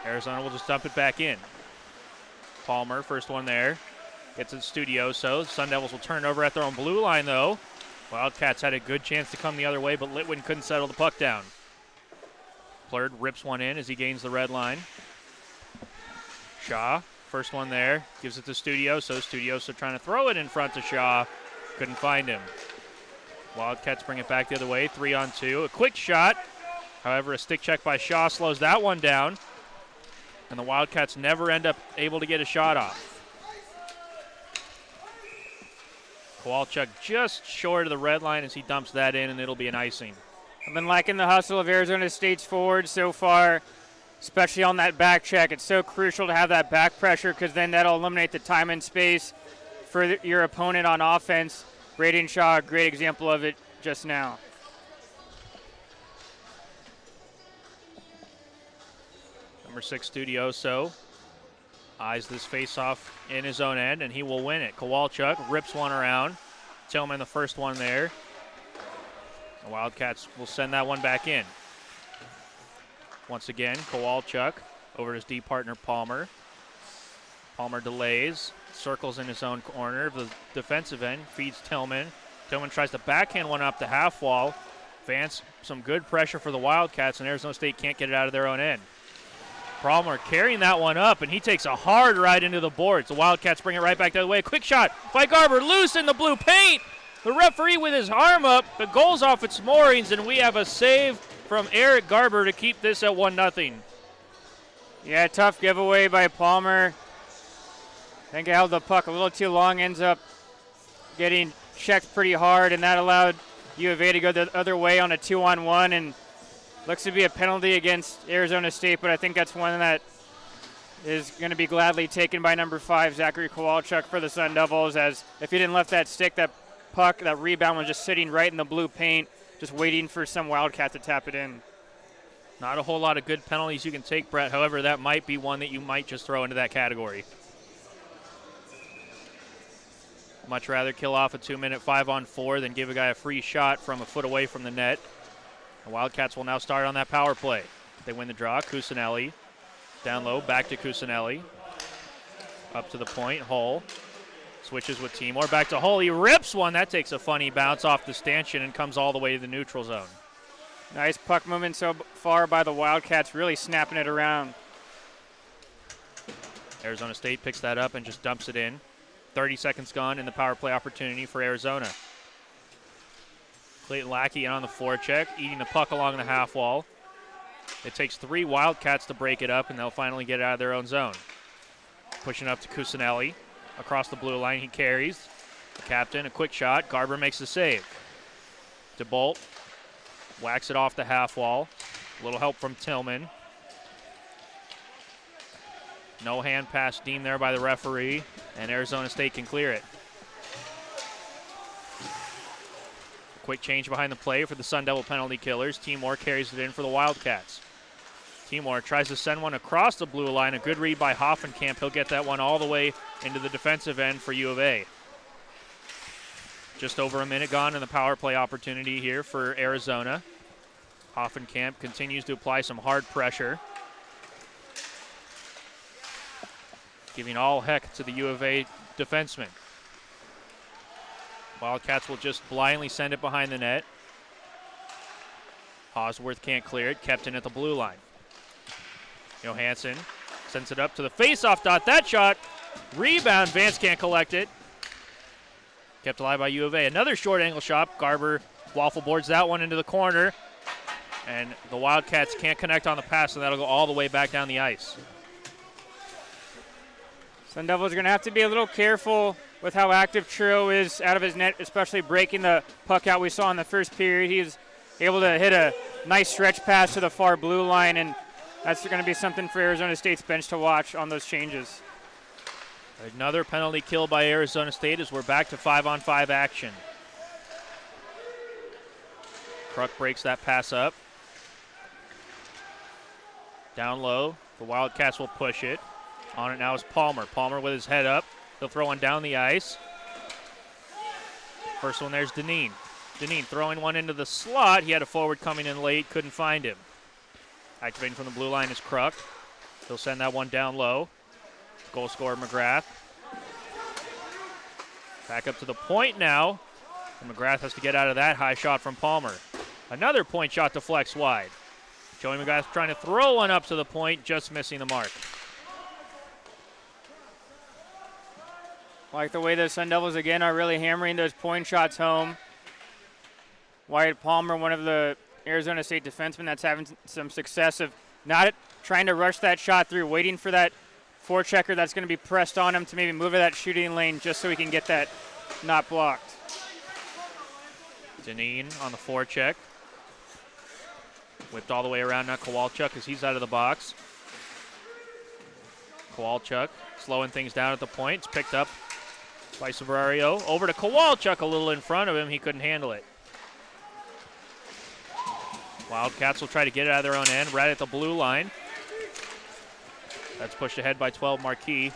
Arizona will just dump it back in. Palmer, first one there. Gets it Studioso. Sun Devils will turn over at their own blue line, though. Wildcats had a good chance to come the other way, but Litwin couldn't settle the puck down. Plurd rips one in as he gains the red line. Shaw, first one there. Gives it to Studioso. Studioso trying to throw it in front to Shaw. Couldn't find him. Wildcats bring it back the other way, 3-on-2. A quick shot. However, a stick check by Shaw slows that one down. And the Wildcats never end up able to get a shot off. Kowalczyk just short of the red line as he dumps that in, and it'll be an icing. I've been liking the hustle of Arizona State's forwards so far, especially on that back check. It's so crucial to have that back pressure because then that'll eliminate the time and space for your opponent on offense. Braden Shaw, a great example of it just now. Number 6, Studioso, eyes this face-off in his own end, and he will win it. Kowalczyk rips one around. Tillman, the first one there. The Wildcats will send that one back in. Once again, Kowalczyk over to his D partner, Palmer. Palmer delays. Circles in his own corner of the defensive end, feeds Tillman. Tillman tries to backhand one up the half wall. Vance, some good pressure for the Wildcats, and Arizona State can't get it out of their own end. Palmer carrying that one up, and he takes a hard ride into the boards. The Wildcats bring it right back the other way. Quick shot by Garber, loose in the blue paint. The referee with his arm up, the goal's off its moorings, and we have a save from Eric Garber to keep this at 1-0. Yeah, tough giveaway by Palmer. I think I held the puck a little too long, ends up getting checked pretty hard, and that allowed U of A to go the other way on a 2-on-1, and looks to be a penalty against Arizona State, but I think that's one that is going to be gladly taken by number 5, Zachary Kowalczyk for the Sun Devils, as if he didn't left that stick, that puck, that rebound was just sitting right in the blue paint, just waiting for some Wildcat to tap it in. Not a whole lot of good penalties you can take, Brett. However, that might be one that you might just throw into that category. Much rather kill off a 2-minute 5-on-4 than give a guy a free shot from a foot away from the net. The Wildcats will now start on that power play. They win the draw. Cusinelli down low, back to Cusinelli. Up to the point, Hull. Switches with Timor, back to Hull. He rips one. That takes a funny bounce off the stanchion and comes all the way to the neutral zone. Nice puck movement so far by the Wildcats, really snapping it around. Arizona State picks that up and just dumps it in. 30 seconds gone in the power play opportunity for Arizona. Clayton Lackey on the forecheck, eating the puck along the half wall. It takes 3 Wildcats to break it up, and they'll finally get out of their own zone. Pushing up to Cusinelli. Across the blue line, he carries. The captain, a quick shot. Garber makes the save. DeBolt whacks it off the half wall. A little help from Tillman. No hand pass deemed there by the referee, and Arizona State can clear it. Quick change behind the play for the Sun Devil penalty killers. Timor carries it in for the Wildcats. Timor tries to send one across the blue line. A good read by Hoffenkamp. He'll get that one all the way into the defensive end for U of A. Just over a minute gone in the power play opportunity here for Arizona. Hoffenkamp continues to apply some hard pressure, giving all heck to the U of A defenseman. Wildcats will just blindly send it behind the net. Osworth can't clear it, kept in at the blue line. Johansson sends it up to the faceoff dot. That shot, rebound, Vance can't collect it. Kept alive by U of A. Another short angle shot. Garber waffle boards that one into the corner. And the Wildcats can't connect on the pass, and that'll go all the way back down the ice. Sun Devils are going to have to be a little careful with how active Churro is out of his net, especially breaking the puck out we saw in the first period. He was able to hit a nice stretch pass to the far blue line, and that's going to be something for Arizona State's bench to watch on those changes. Another penalty kill by Arizona State as we're back to 5-on-5 action. Kruk breaks that pass up. Down low, the Wildcats will push it. On it now is Palmer. Palmer with his head up. He'll throw one down the ice. First one there's Deneen. Deneen throwing one into the slot. He had a forward coming in late, couldn't find him. Activating from the blue line is Kruk. He'll send that one down low. Goal scorer McGrath. Back up to the point now. And McGrath has to get out of that high shot from Palmer. Another point shot deflects wide. Joey McGrath trying to throw one up to the point, just missing the mark. Like the way the Sun Devils again are really hammering those point shots home. Wyatt Palmer, one of the Arizona State defensemen that's having some success of not trying to rush that shot through, waiting for that forechecker that's going to be pressed on him to maybe move to that shooting lane just so he can get that not blocked. Deneen on the forecheck. Whipped all the way around now Kowalchuk as he's out of the box. Kowalchuk slowing things down at the point. It's picked up by Sabrario. Over to Kowalchuk a little in front of him. He couldn't handle it. Wildcats will try to get it out of their own end, right at the blue line. That's pushed ahead by 12 Marquis.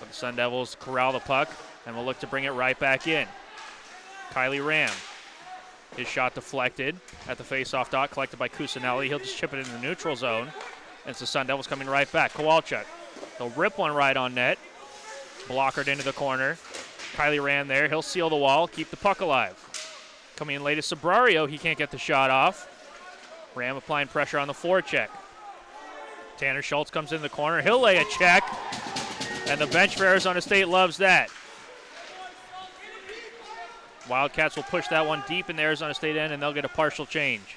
But the Sun Devils corral the puck and will look to bring it right back in. Kylie Ram. His shot deflected at the face-off dot, collected by Cusinelli. He'll just chip it into the neutral zone. And it's the Sun Devils coming right back. Kowalchuk. He'll rip one right on net. Blockered into the corner. Kylie Ram there. He'll seal the wall, keep the puck alive. Coming in late is Sabrario. He can't get the shot off. Ram applying pressure on the forecheck. Tanner Schultz comes in the corner. He'll lay a check. And the bench for Arizona State loves that. Wildcats will push that one deep in the Arizona State end, and they'll get a partial change.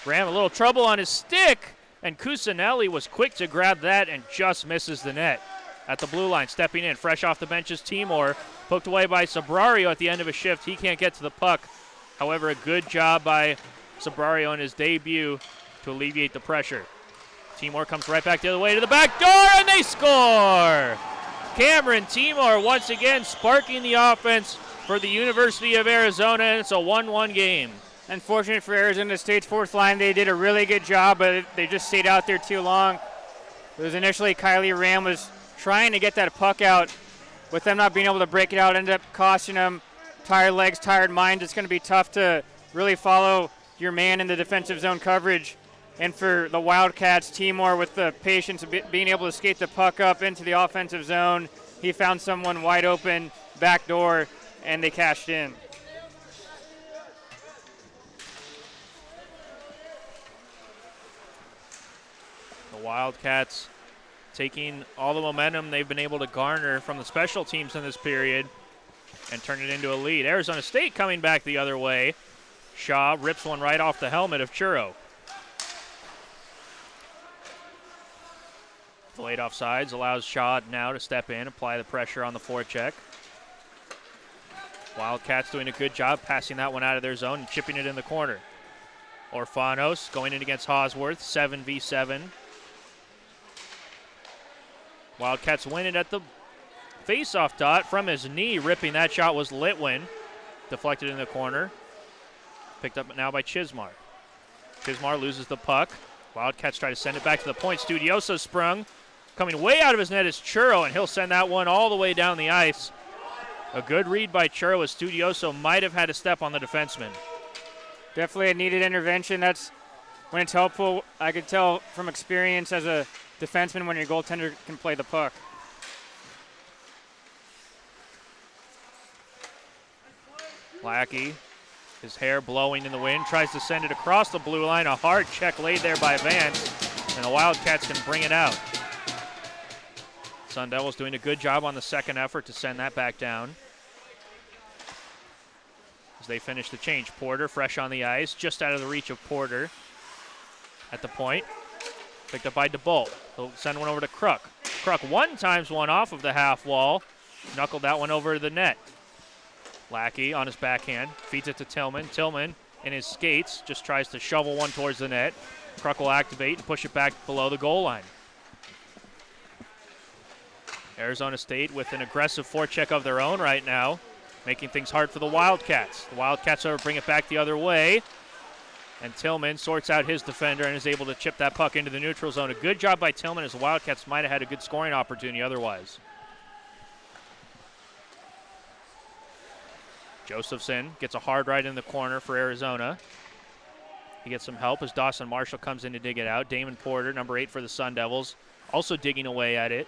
Ram a little trouble on his stick, and Cusinelli was quick to grab that and just misses the net. At the blue line, stepping in, fresh off the bench is Timor. Poked away by Sabrario at the end of a shift. He can't get to the puck. However, a good job by Sabrario in his debut to alleviate the pressure. Timor comes right back the other way to the back door, and they score! Cameron Timor once again sparking the offense for the University of Arizona, and it's a 1-1 game. Unfortunate for Arizona State's fourth line. They did a really good job, but they just stayed out there too long. It was initially Kylie Ram was trying to get that puck out. With them not being able to break it out, ended up costing them tired legs, tired minds. It's going to be tough to really follow your man in the defensive zone coverage. And for the Wildcats, Timor with the patience of being able to skate the puck up into the offensive zone, he found someone wide open, back door, and they cashed in. The Wildcats taking all the momentum they've been able to garner from the special teams in this period and turn it into a lead. Arizona State coming back the other way. Shaw rips one right off the helmet of Churro. Delayed offsides allows Shaw now to step in, apply the pressure on the forecheck. Wildcats doing a good job passing that one out of their zone and chipping it in the corner. Orfanos going in against Hosworth, 7v7. Wildcats win it at the face-off dot from his knee. Ripping that shot was Litwin. Deflected in the corner. Picked up now by Chismar. Chismar loses the puck. Wildcats try to send it back to the point. Studioso sprung. Coming way out of his net is Churro, and he'll send that one all the way down the ice. A good read by Churro, as Studioso might have had a step on the defenseman. Definitely a needed intervention. That's when it's helpful. I could tell from experience as a defenseman when your goaltender can play the puck. Lackey, his hair blowing in the wind, tries to send it across the blue line. A hard check laid there by Vance, and the Wildcats can bring it out. Sun Devils doing a good job on the second effort to send that back down. As they finish the change, Porter fresh on the ice, just out of the reach of Porter at the point. Picked up by DeBolt. He'll send one over to Kruk. Kruk one times one off of the half wall. Knuckled that one over the net. Lackey on his backhand, feeds it to Tillman. Tillman in his skates just tries to shovel one towards the net. Kruk will activate and push it back below the goal line. Arizona State with an aggressive forecheck of their own right now, making things hard for the Wildcats. The Wildcats will bring it back the other way, and Tillman sorts out his defender and is able to chip that puck into the neutral zone. A good job by Tillman, as the Wildcats might have had a good scoring opportunity otherwise. Josephson gets a hard right in the corner for Arizona. He gets some help as Dawson Marshall comes in to dig it out. Damon Porter, number 8 for the Sun Devils, also digging away at it.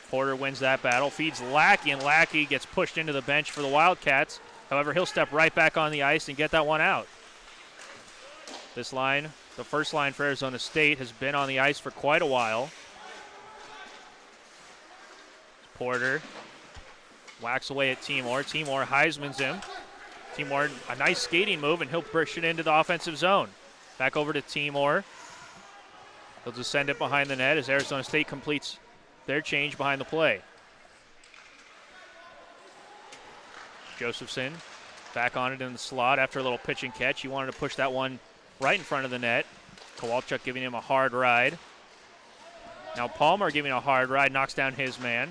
Porter wins that battle, feeds Lackey, and Lackey gets pushed into the bench for the Wildcats. However, he'll step right back on the ice and get that one out. This line, the first line for Arizona State, has been on the ice for quite a while. Porter whacks away at Timor. Timor Heisman's him. Timor, a nice skating move, and he'll push it into the offensive zone. Back over to Timor. He'll just send it behind the net as Arizona State completes their change behind the play. Josephson back on it in the slot after a little pitch and catch. He wanted to push that one right in front of the net. Kowalchuk giving him a hard ride. Now Palmer giving a hard ride, knocks down his man.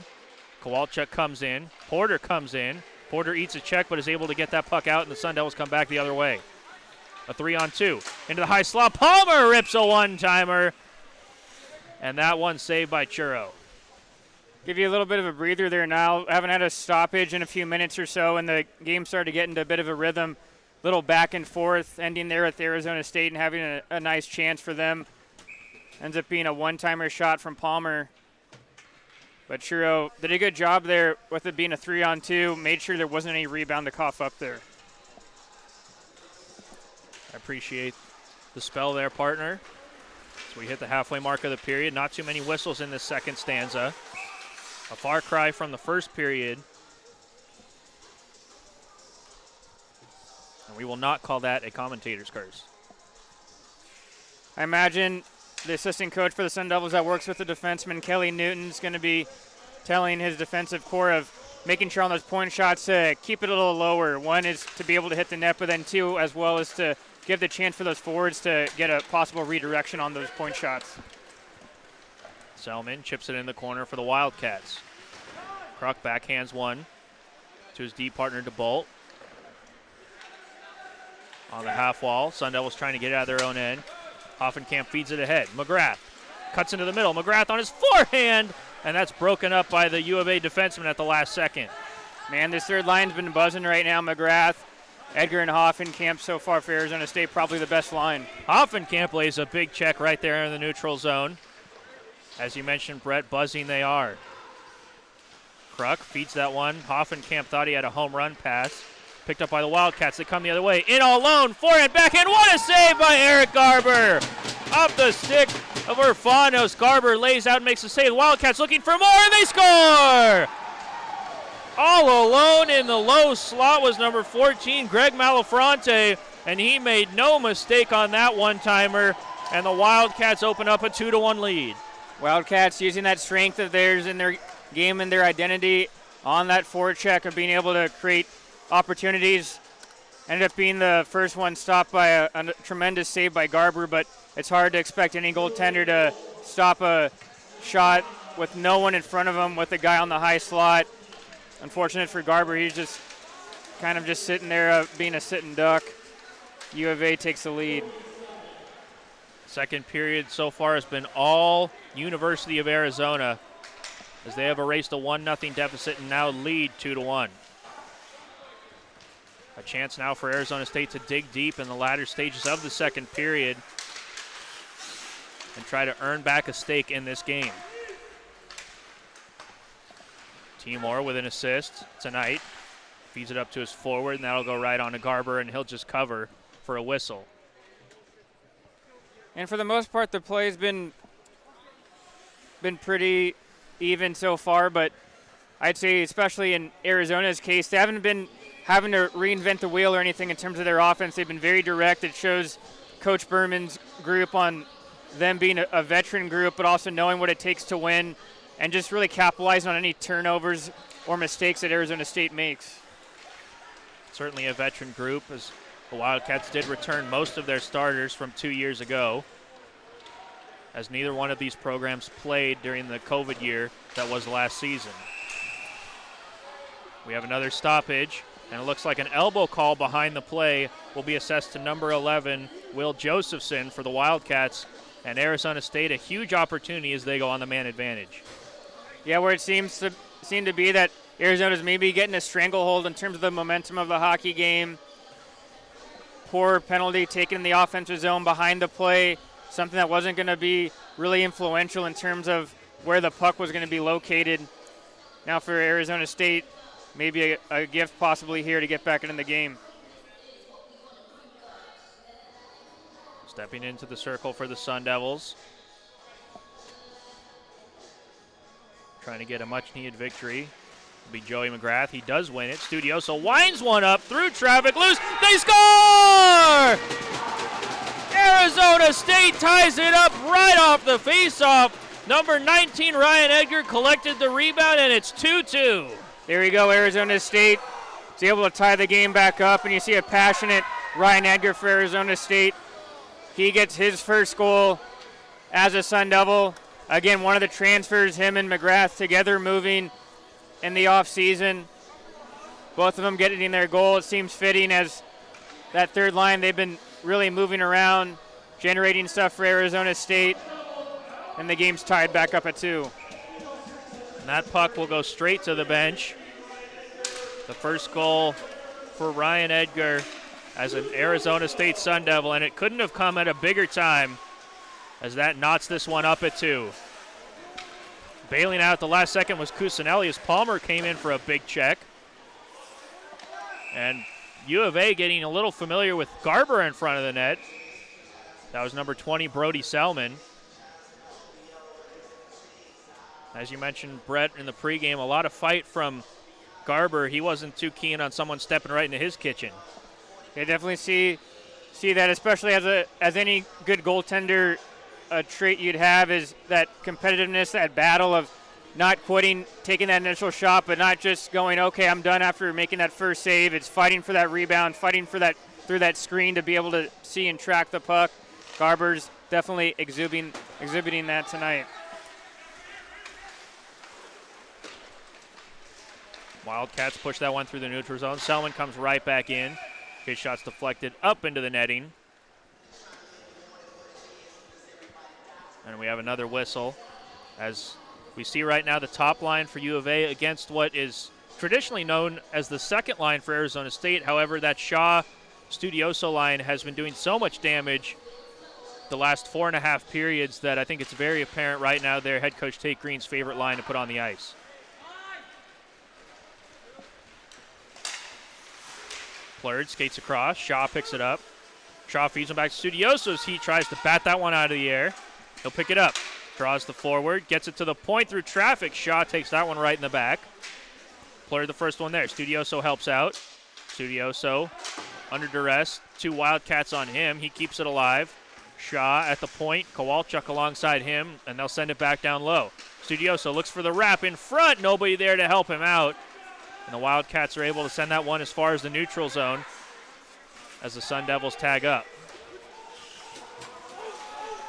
Kowalchuk comes in. Porter comes in. Porter eats a check but is able to get that puck out, and the Sun Devils come back the other way. A 3-on-2. Into the high slot. Palmer rips a one-timer. And that one saved by Churro. Give you a little bit of a breather there now. Haven't had a stoppage in a few minutes or so, and the game started to get into a bit of a rhythm. Little back and forth, ending there at the Arizona State and having a nice chance for them. Ends up being a one-timer shot from Palmer. But Churro did a good job there with it being a 3-on-2. Made sure there wasn't any rebound to cough up there. I appreciate the spell there, partner. So we hit the halfway mark of the period. Not too many whistles in this second stanza. A far cry from the first period. And we will not call that a commentator's curse. I imagine the assistant coach for the Sun Devils that works with the defenseman, Kelly Newton's going to be telling his defensive core of making sure on those point shots to keep it a little lower. One is to be able to hit the net, but then two, as well as to give the chance for those forwards to get a possible redirection on those point shots. Selman chips it in the corner for the Wildcats. Kruk backhands one to his D partner, DeBolt. On the half wall, Sun Devils trying to get it out of their own end. Hoffenkamp feeds it ahead. McGrath cuts into the middle. McGrath on his forehand, and that's broken up by the U of A defenseman at the last second. Man, this third line's been buzzing right now. McGrath, Edgar, and Hoffenkamp so far for Arizona State, probably the best line. Hoffenkamp lays a big check right there in the neutral zone. As you mentioned, Brett, buzzing they are. Kruk feeds that one. Hoffenkamp thought he had a home run pass. Picked up by the Wildcats. They come the other way. In all alone. Forehand, backhand. What a save by Eric Garber. Off the stick of Orfanos. Garber lays out and makes a save. The Wildcats looking for more, and they score! All alone in the low slot was number 14, Greg Malafronte, and he made no mistake on that one-timer, and the Wildcats open up a 2-1 lead. Wildcats using that strength of theirs in their game and their identity on that forecheck of being able to create opportunities. Ended up being the first one stopped by a tremendous save by Garber, but it's hard to expect any goaltender to stop a shot with no one in front of him with a guy on the high slot. Unfortunate for Garber, he's just kind of just sitting there being a sitting duck. U of A takes the lead. Second period so far has been all University of Arizona as they have erased a 1-0 deficit and now lead 2-1. A chance now for Arizona State to dig deep in the latter stages of the second period and try to earn back a stake in this game. Timor with an assist tonight. Feeds it up to his forward, and that'll go right on to Garber, and he'll just cover for a whistle. And for the most part, the play's been pretty even so far, but I'd say especially in Arizona's case, they haven't been having to reinvent the wheel or anything in terms of their offense. They've been very direct. It shows Coach Berman's group on them being a veteran group, but also knowing what it takes to win and just really capitalizing on any turnovers or mistakes that Arizona State makes. Certainly a veteran group, as the Wildcats did return most of their starters from 2 years ago, as neither one of these programs played during the COVID year that was last season. We have another stoppage, and it looks like an elbow call behind the play will be assessed to number 11, Will Josephson, for the Wildcats, and Arizona State a huge opportunity as they go on the man advantage. Yeah, where it seemed to be that Arizona's maybe getting a stranglehold in terms of the momentum of the hockey game. Poor penalty taken in the offensive zone behind the play, something that wasn't going to be really influential in terms of where the puck was going to be located. Now for Arizona State, maybe a gift possibly here to get back into the game. Stepping into the circle for the Sun Devils. Trying to get a much-needed victory. It'll be Joey McGrath. He does win it. Studioso winds one up through traffic, loose. They score! Arizona State ties it up right off the face-off. Number 19, Ryan Edgar, collected the rebound, and it's 2-2. There you go. Arizona State is able to tie the game back up, and you see a passionate Ryan Edgar for Arizona State. He gets his first goal as a Sun Devil. Again, one of the transfers, him and McGrath together moving in the offseason. Both of them getting their goal. It seems fitting as that third line, they've been really moving around, generating stuff for Arizona State, and the game's tied back up at 2. And that puck will go straight to the bench. The first goal for Ryan Edgar as an Arizona State Sun Devil, and it couldn't have come at a bigger time as that knots this one up at 2. Bailing out at the last second was Cusinelli as Palmer came in for a big check. And U of A getting a little familiar with Garber in front of the net. That was number 20, Brody Selman. As you mentioned, Brett, in the pregame, a lot of fight from Garber. He wasn't too keen on someone stepping right into his kitchen. You definitely see that, especially as any good goaltender, a trait you'd have is that competitiveness, that battle of not quitting, taking that initial shot, but not just going, okay, I'm done after making that first save. It's fighting for that rebound, fighting for that through that screen to be able to see and track the puck. Garber's definitely exhibiting that tonight. Wildcats push that one through the neutral zone. Selman comes right back in. His shot's deflected up into the netting. And we have another whistle as we see right now the top line for U of A against what is traditionally known as the second line for Arizona State. However, that Shaw-Studioso line has been doing so much damage the last 4.5 periods that I think it's very apparent right now their head coach Tate Green's favorite line to put on the ice. Plurd skates across. Shaw picks it up. Shaw feeds him back to Studioso as he tries to bat that one out of the air. He'll pick it up. Draws the forward. Gets it to the point through traffic. Shaw takes that one right in the back. Plurd the first one there. Studioso helps out. Studioso under duress. 2 Wildcats on him. He keeps it alive. Shaw at the point. Kowalchuk alongside him, and they'll send it back down low. Studioso looks for the wrap in front. Nobody there to help him out. And the Wildcats are able to send that one as far as the neutral zone as the Sun Devils tag up.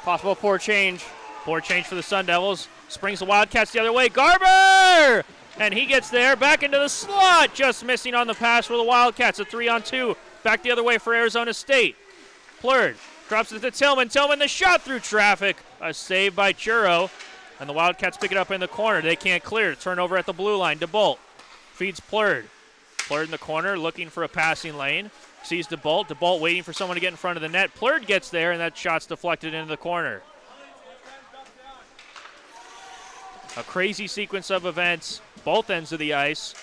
Possible poor change. Poor change for the Sun Devils. Springs the Wildcats the other way. Garber! And he gets there. Back into the slot. Just missing on the pass for the Wildcats. A 3-on-2. Back the other way for Arizona State. Plurd drops it to Tillman. Tillman the shot through traffic. A save by Churro. And the Wildcats pick it up in the corner. They can't clear. Turnover at the blue line. DeBolt feeds Plurd. Plurd in the corner looking for a passing lane. Sees DeBolt. DeBolt waiting for someone to get in front of the net. Plurd gets there, and that shot's deflected into the corner. A crazy sequence of events, both ends of the ice.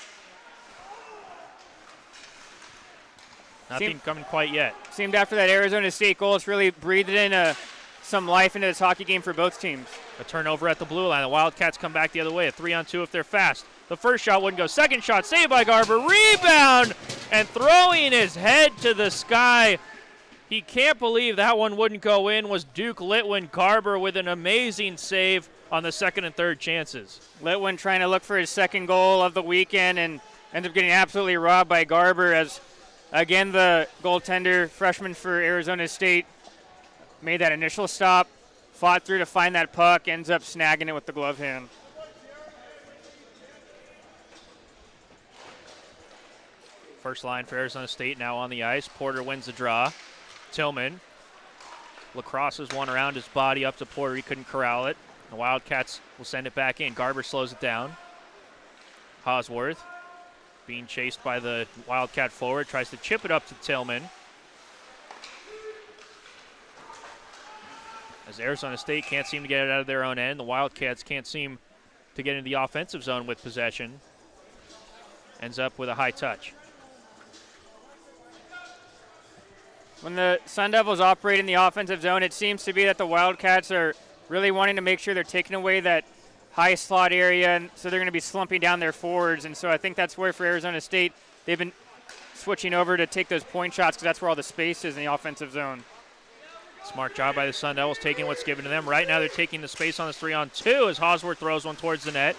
Nothing coming quite yet. Seemed after that Arizona State goal, it's really breathed in some life into this hockey game for both teams. A turnover at the blue line. The Wildcats come back the other way. A 3-on-2 if they're fast. The first shot wouldn't go. Second shot saved by Garber. Rebound! And throwing his head to the sky. He can't believe that one wouldn't go in. Was Duke Litwin. Garber with an amazing save on the second and third chances. Litwin trying to look for his second goal of the weekend and ends up getting absolutely robbed by Garber as, again, the goaltender, freshman for Arizona State, made that initial stop, fought through to find that puck, ends up snagging it with the glove hand. First line for Arizona State now on the ice. Porter wins the draw. Tillman. Lacrosse's one around his body up to Porter. He couldn't corral it. The Wildcats will send it back in. Garber slows it down. Hosworth being chased by the Wildcat forward. Tries to chip it up to Tillman. As Arizona State can't seem to get it out of their own end. The Wildcats can't seem to get into the offensive zone with possession. Ends up with a high touch. When the Sun Devils operate in the offensive zone, it seems to be that the Wildcats are really wanting to make sure they're taking away that high slot area, and so they're going to be slumping down their forwards. And so I think that's where for Arizona State, they've been switching over to take those point shots because that's where all the space is in the offensive zone. Smart job by the Sun Devils taking what's given to them. Right now they're taking the space on this 3-on-2 as Hosworth throws one towards the net.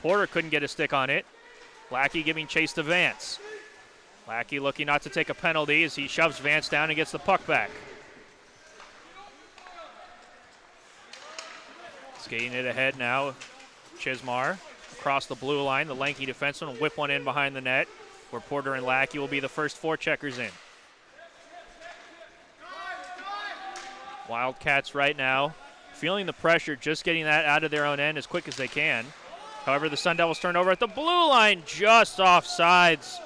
Porter couldn't get a stick on it. Lackey giving chase to Vance. Lackey looking not to take a penalty as he shoves Vance down and gets the puck back. Skating it ahead now, Chismar across the blue line. The lanky defenseman will whip one in behind the net where Porter and Lackey will be the first forecheckers in. Wildcats right now feeling the pressure, just getting that out of their own end as quick as they can. However, the Sun Devils turn over at the blue line, just off sides.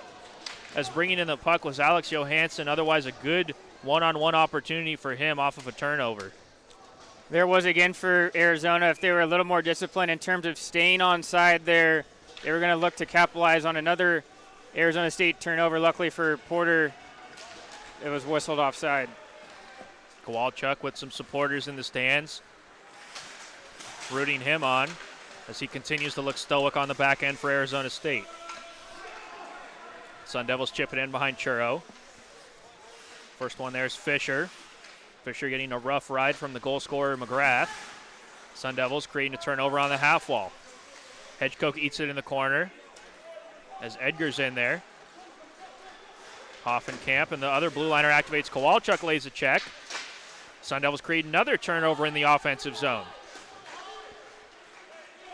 As bringing in the puck was Alex Johansson, otherwise a good one-on-one opportunity for him off of a turnover. There was again for Arizona, if they were a little more disciplined in terms of staying on side there, they were going to look to capitalize on another Arizona State turnover. Luckily for Porter, it was whistled offside. Kowalchuk with some supporters in the stands, rooting him on as he continues to look stoic on the back end for Arizona State. Sun Devils chip it in behind Churro. First one there is Fisher. Fisher getting a rough ride from the goal scorer McGrath. Sun Devils creating a turnover on the half wall. Hedgecock eats it in the corner as Edgar's in there. Hoffenkamp and the other blue liner activates. Kowalchuk lays a check. Sun Devils create another turnover in the offensive zone.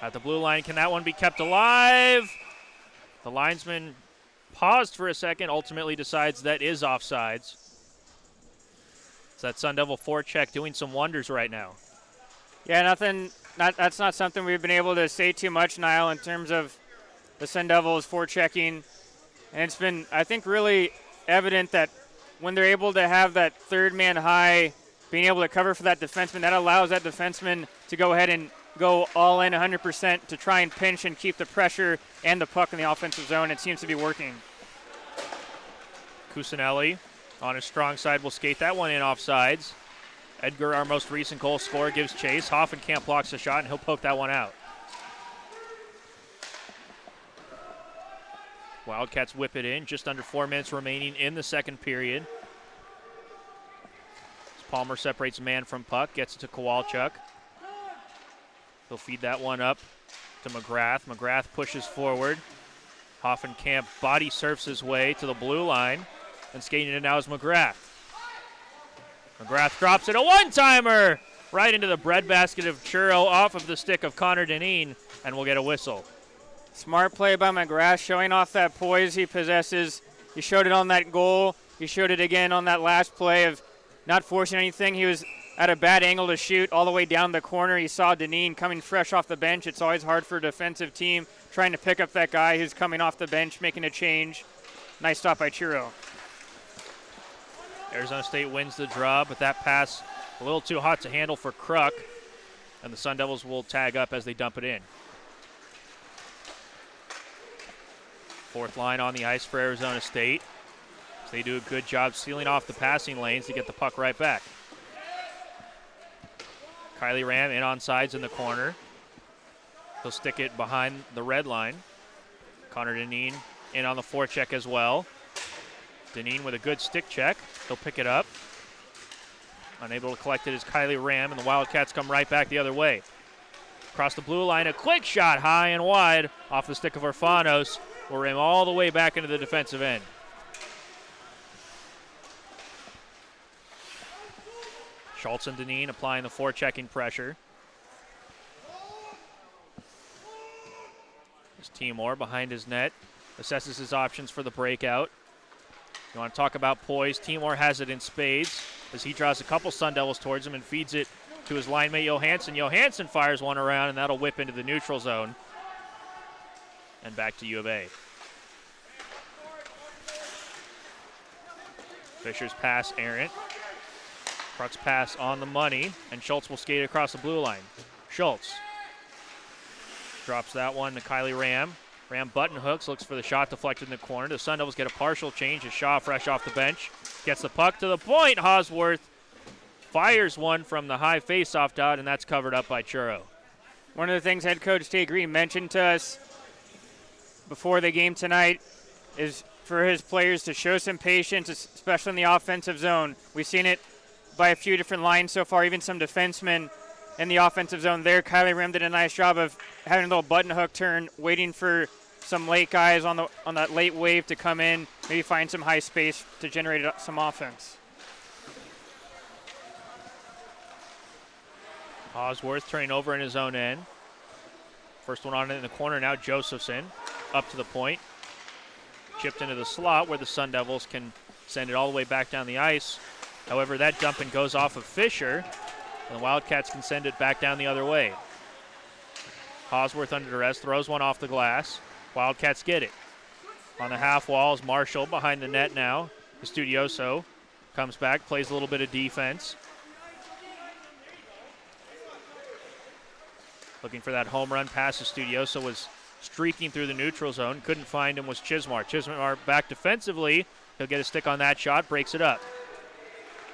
At the blue line, can that one be kept alive? The linesman paused for a second, ultimately decides that is offsides. It's that Sun Devil forecheck doing some wonders right now. Yeah, that's not something we've been able to say too much, Niall, in terms of the Sun Devils forechecking. And it's been, I think, really evident that when they're able to have that third man high, being able to cover for that defenseman, that allows that defenseman to go ahead and go all in 100% to try and pinch and keep the pressure and the puck in the offensive zone. It seems to be working. Cusinelli on his strong side will skate that one in offsides. Edgar, our most recent goal scorer, gives chase. Hoffenkamp blocks the shot, and he'll poke that one out. Wildcats whip it in. Just under 4 minutes remaining in the second period. As Palmer separates man from puck, gets it to Kowalchuk. He'll feed that one up to McGrath. McGrath pushes forward. Hoffenkamp body surfs his way to the blue line. And skating it now is McGrath. McGrath drops it, a one-timer! Right into the breadbasket of Churro, off of the stick of Connor Deneen, and we'll get a whistle. Smart play by McGrath, showing off that poise he possesses. He showed it on that goal. He showed it again on that last play of not forcing anything. He was at a bad angle to shoot all the way down the corner. He saw Deneen coming fresh off the bench. It's always hard for a defensive team trying to pick up that guy who's coming off the bench, making a change. Nice stop by Churro. Arizona State wins the draw, but that pass a little too hot to handle for Kruk, and the Sun Devils will tag up as they dump it in. Fourth line on the ice for Arizona State. So they do a good job sealing off the passing lanes to get the puck right back. Kylie Ram in on sides in the corner. He'll stick it behind the red line. Connor Deneen in on the forecheck as well. Deneen with a good stick check. He'll pick it up. Unable to collect it is Kylie Ram, and the Wildcats come right back the other way. Across the blue line, a quick shot high and wide off the stick of Orfanos. Will rim all the way back into the defensive end. Schultz and Deneen applying the forechecking pressure. There's Timor behind his net. Assesses his options for the breakout. You want to talk about poise? Timor has it in spades as he draws a couple Sun Devils towards him and feeds it to his line mate Johansson. Johansson fires one around, and that'll whip into the neutral zone. And back to U of A. Fisher's pass errant. Kruk's pass on the money, and Schultz will skate across the blue line. Schultz drops that one to Kylie Ram. Ram button hooks, looks for the shot deflected in the corner. The Sun Devils get a partial change as Shaw, fresh off the bench, gets the puck to the point. Hosworth fires one from the high face-off dot, and that's covered up by Churro. One of the things head coach Tate Green mentioned to us before the game tonight is for his players to show some patience, especially in the offensive zone. We've seen it by a few different lines so far, even some defensemen in the offensive zone there. Kylie Ram did a nice job of having a little button hook turn, waiting for some late guys on that late wave to come in, maybe find some high space to generate some offense. Hosworth turning over in his own end. First one on it in the corner now, Josephson up to the point. Chipped into the slot where the Sun Devils can send it all the way back down the ice. However, that dumping goes off of Fisher, and the Wildcats can send it back down the other way. Hosworth under duress, throws one off the glass. Wildcats get it. On the half wall is Marshall behind the net now. Estudioso comes back, plays a little bit of defense. Looking for that home run pass. Estudioso was streaking through the neutral zone. Couldn't find him, was Chismar. Chismar back defensively. He'll get a stick on that shot, breaks it up.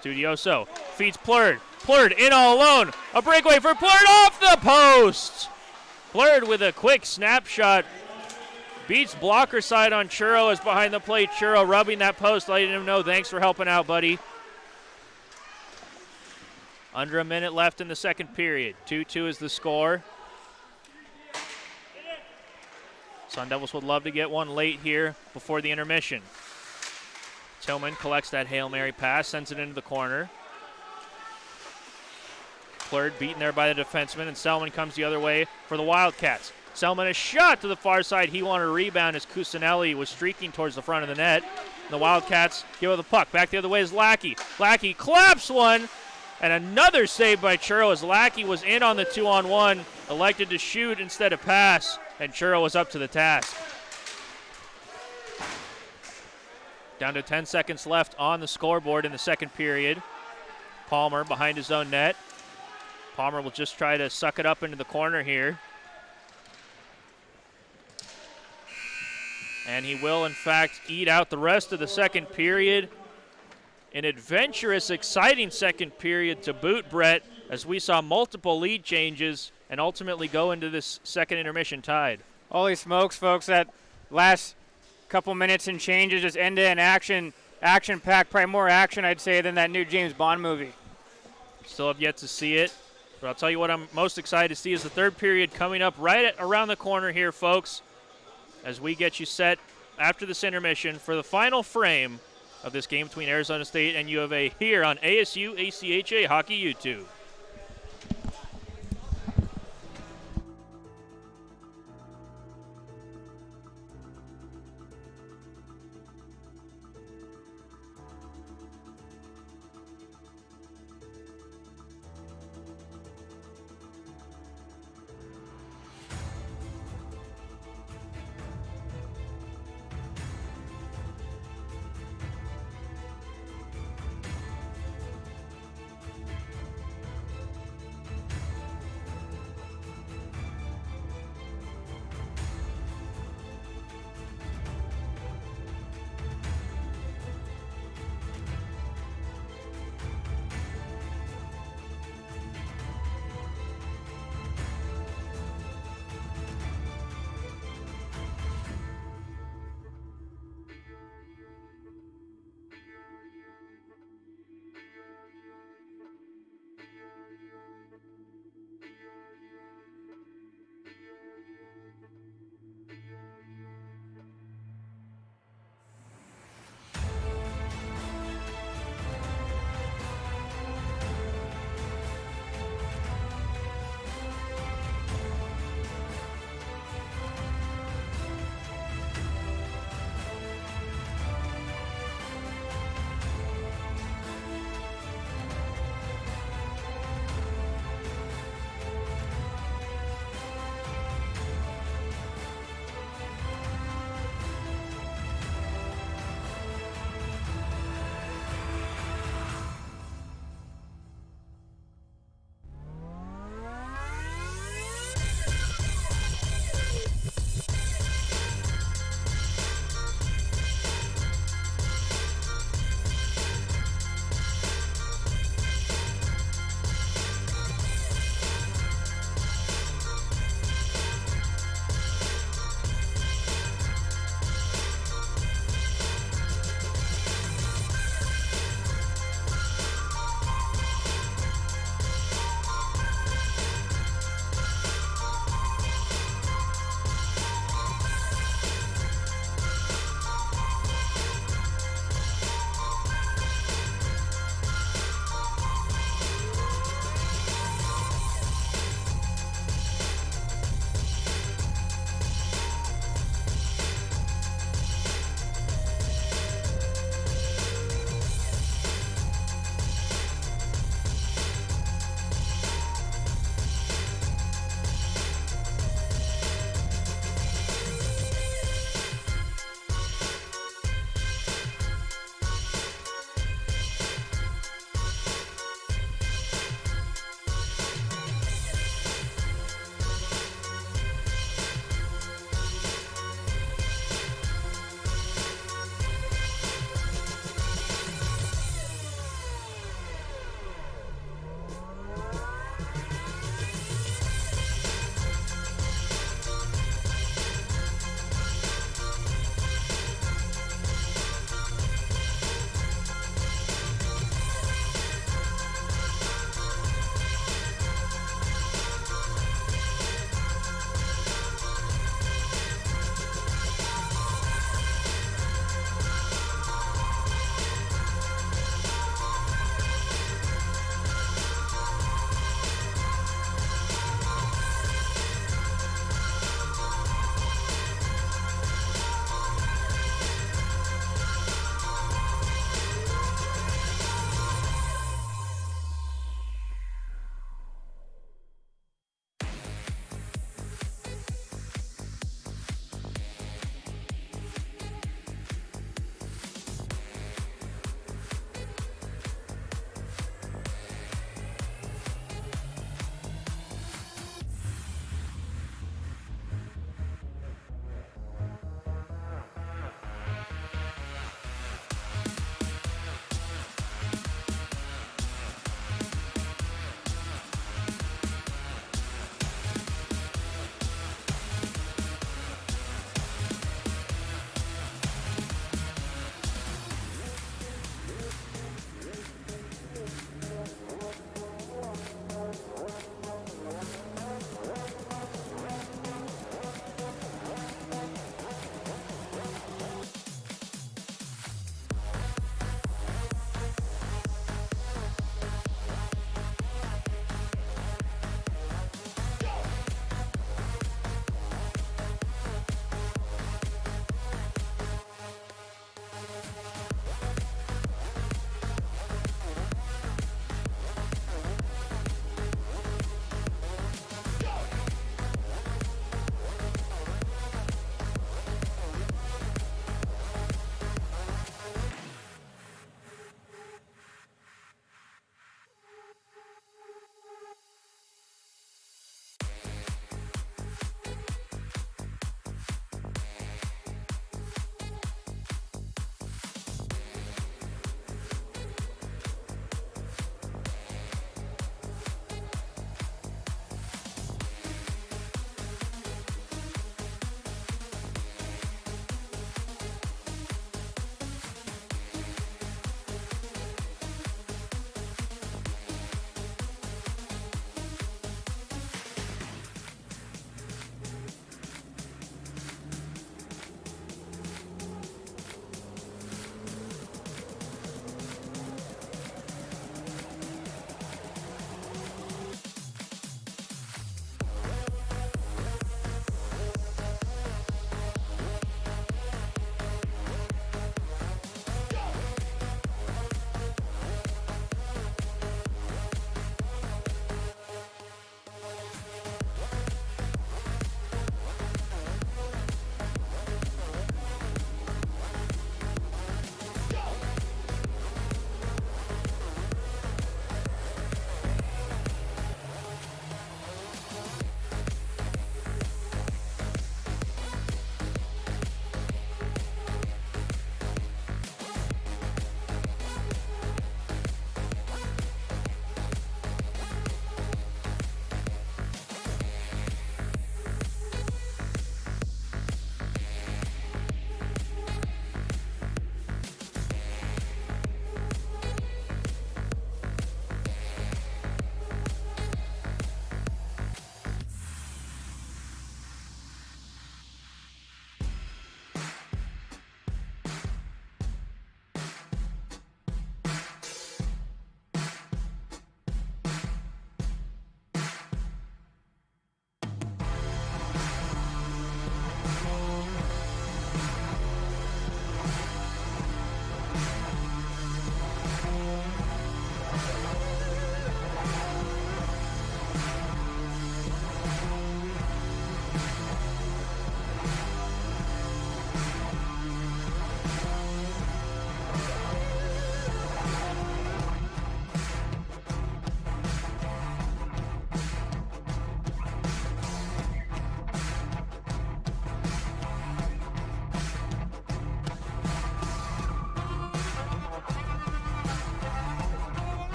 Estudioso feeds Plurd. Plurd in all alone. A breakaway for Plurd off the post. Plurd with a quick snapshot. Beats blocker side on Churro as behind the plate. Churro rubbing that post, letting him know, thanks for helping out, buddy. Under a minute left in the second period. 2-2 is the score. Sun Devils would love to get one late here before the intermission. Tillman collects that Hail Mary pass, sends it into the corner. Plurd beaten there by the defenseman, and Selman comes the other way for the Wildcats. Selman a shot to the far side. He wanted a rebound as Cusinelli was streaking towards the front of the net. And the Wildcats give the puck. Back the other way is Lackey. Lackey claps one, and another save by Churro as Lackey was in on the 2-on-1, elected to shoot instead of pass, and Churro was up to the task. Down to 10 seconds left on the scoreboard in the second period. Palmer behind his own net. Palmer will just try to suck it up into the corner here. And he will, in fact, eat out the rest of the second period. An adventurous, exciting second period to boot, Brett, as we saw multiple lead changes and ultimately go into this second intermission tied. Holy smokes, folks, that last couple minutes and changes, just end-to-end action-packed, probably more action, I'd say, than that new James Bond movie. Still have yet to see it, but I'll tell you what I'm most excited to see is the third period coming up around the corner here, folks, as we get you set after this intermission for the final frame of this game between Arizona State and U of A here on ASU ACHA Hockey YouTube.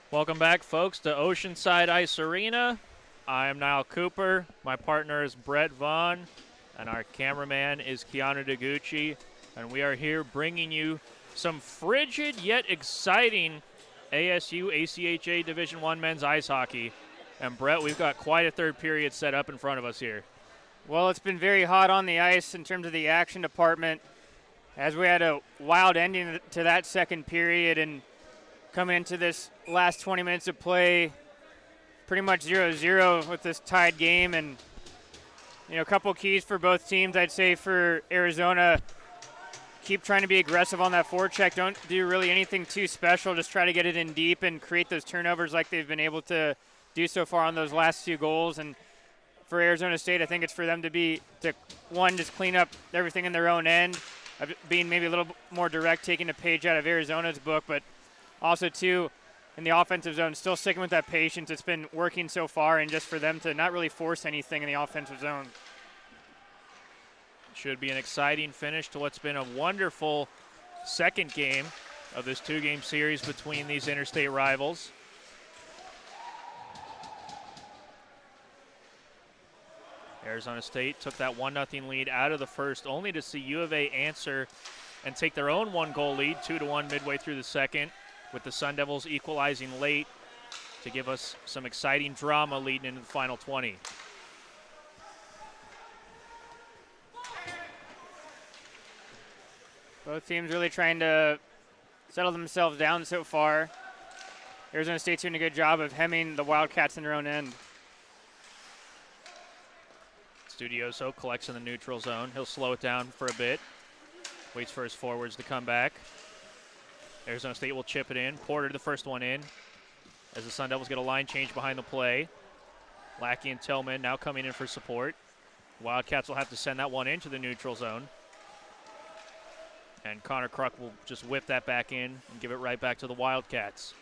Welcome back, folks, to Oceanside Ice Arena. I am Niall Cooper. My partner is Brett Vaughn, and our cameraman is Keanu DeGucci. And we are here bringing you some frigid yet exciting ASU ACHA Division I men's ice hockey. And Brett, we've got quite a third period set up in front of us here. Well, it's been very hot on the ice in terms of the action department, as we had a wild ending to that second period, and coming into this last 20 minutes of play, pretty much 0-0 with this tied game. And a couple keys for both teams, I'd say. For Arizona, keep trying to be aggressive on that forecheck. Don't do really anything too special. Just try to get it in deep and create those turnovers like they've been able to do so far on those last two goals. And for Arizona State, I think it's for them to just clean up everything in their own end, being maybe a little more direct, taking a page out of Arizona's book, but also, too, in the offensive zone, still sticking with that patience. It's been working so far, and just for them to not really force anything in the offensive zone. Should be an exciting finish to what's been a wonderful second game of this two-game series between these interstate rivals. Arizona State took that 1-0 lead out of the first, only to see U of A answer and take their own one-goal lead, 2-1 midway through the second, with the Sun Devils equalizing late to give us some exciting drama leading into the final 20. Both teams really trying to settle themselves down so far. Arizona State's doing a good job of hemming the Wildcats in their own end. Studioso collects in the neutral zone. He'll slow it down for a bit. Waits for his forwards to come back. Arizona State will chip it in. Porter the first one in as the Sun Devils get a line change behind the play. Lackey and Tillman now coming in for support. Wildcats will have to send that one into the neutral zone. And Connor Kruk will just whip that back in and give it right back to the Wildcats.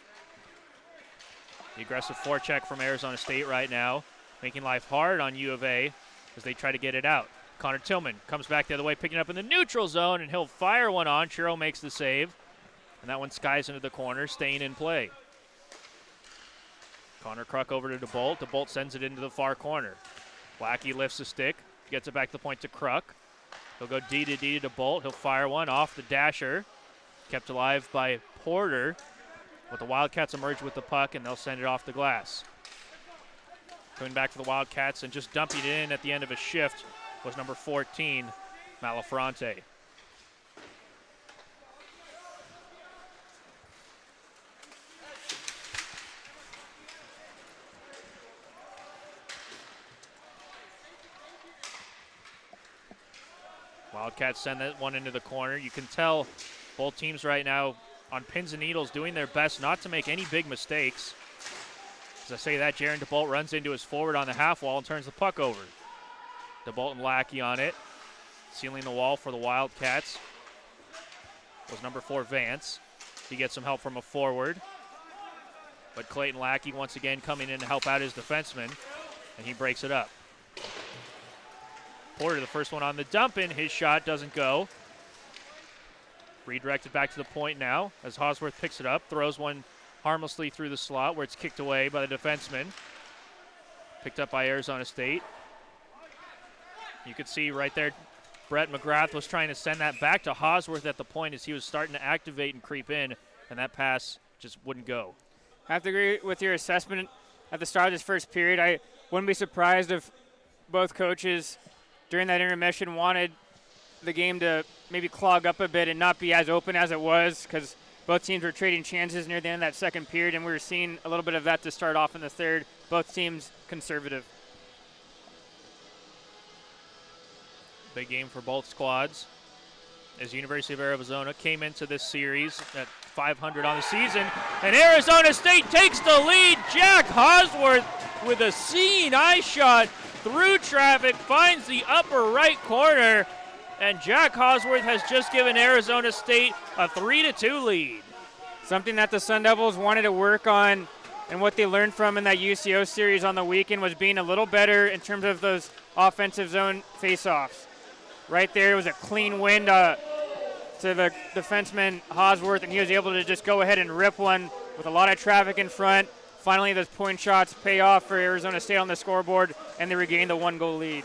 The aggressive forecheck from Arizona State right now, making life hard on U of A as they try to get it out. Connor Tillman comes back the other way, picking up in the neutral zone, and he'll fire one on. Chiro makes the save. And that one skies into the corner, staying in play. Connor Kruk over to DeBolt. DeBolt sends it into the far corner. Lackey lifts the stick, gets it back to the point to Kruk. He'll go D to DeBolt. He'll fire one off the dasher. Kept alive by Porter. But the Wildcats emerge with the puck, and they'll send it off the glass. Coming back to the Wildcats and just dumping it in at the end of a shift was number 14, Malafronte. Wildcats send that one into the corner. You can tell both teams right now on pins and needles doing their best not to make any big mistakes. As I say that, Jaron DeBolt runs into his forward on the half wall and turns the puck over. DeBolt and Lackey on it. Sealing the wall for the Wildcats was number 4, Vance. He gets some help from a forward. But Clayton Lackey once again coming in to help out his defenseman, and he breaks it up. Porter, the first one on the dump in. His shot doesn't go. Redirected back to the point now as Hosworth picks it up, throws one harmlessly through the slot where it's kicked away by the defenseman. Picked up by Arizona State. You could see right there, Brett McGrath was trying to send that back to Hosworth at the point as he was starting to activate and creep in, and that pass just wouldn't go. I have to agree with your assessment at the start of this first period. I wouldn't be surprised if both coaches during that intermission wanted the game to maybe clog up a bit and not be as open as it was, because both teams were trading chances near the end of that second period, and we were seeing a little bit of that to start off in the third. Both teams conservative. Big game for both squads as University of Arizona came into this series at .500 on the season, and Arizona State takes the lead. Jack Hosworth with a seeing eye shot through traffic, finds the upper right corner, and Jack Hosworth has just given Arizona State a 3-2 lead. Something that the Sun Devils wanted to work on, and what they learned from in that UCO series on the weekend was being a little better in terms of those offensive zone faceoffs. Right there, it was a clean win to the defenseman Hosworth, and he was able to just go ahead and rip one with a lot of traffic in front. Finally, those point shots pay off for Arizona State on the scoreboard, and they regain the 1-goal lead.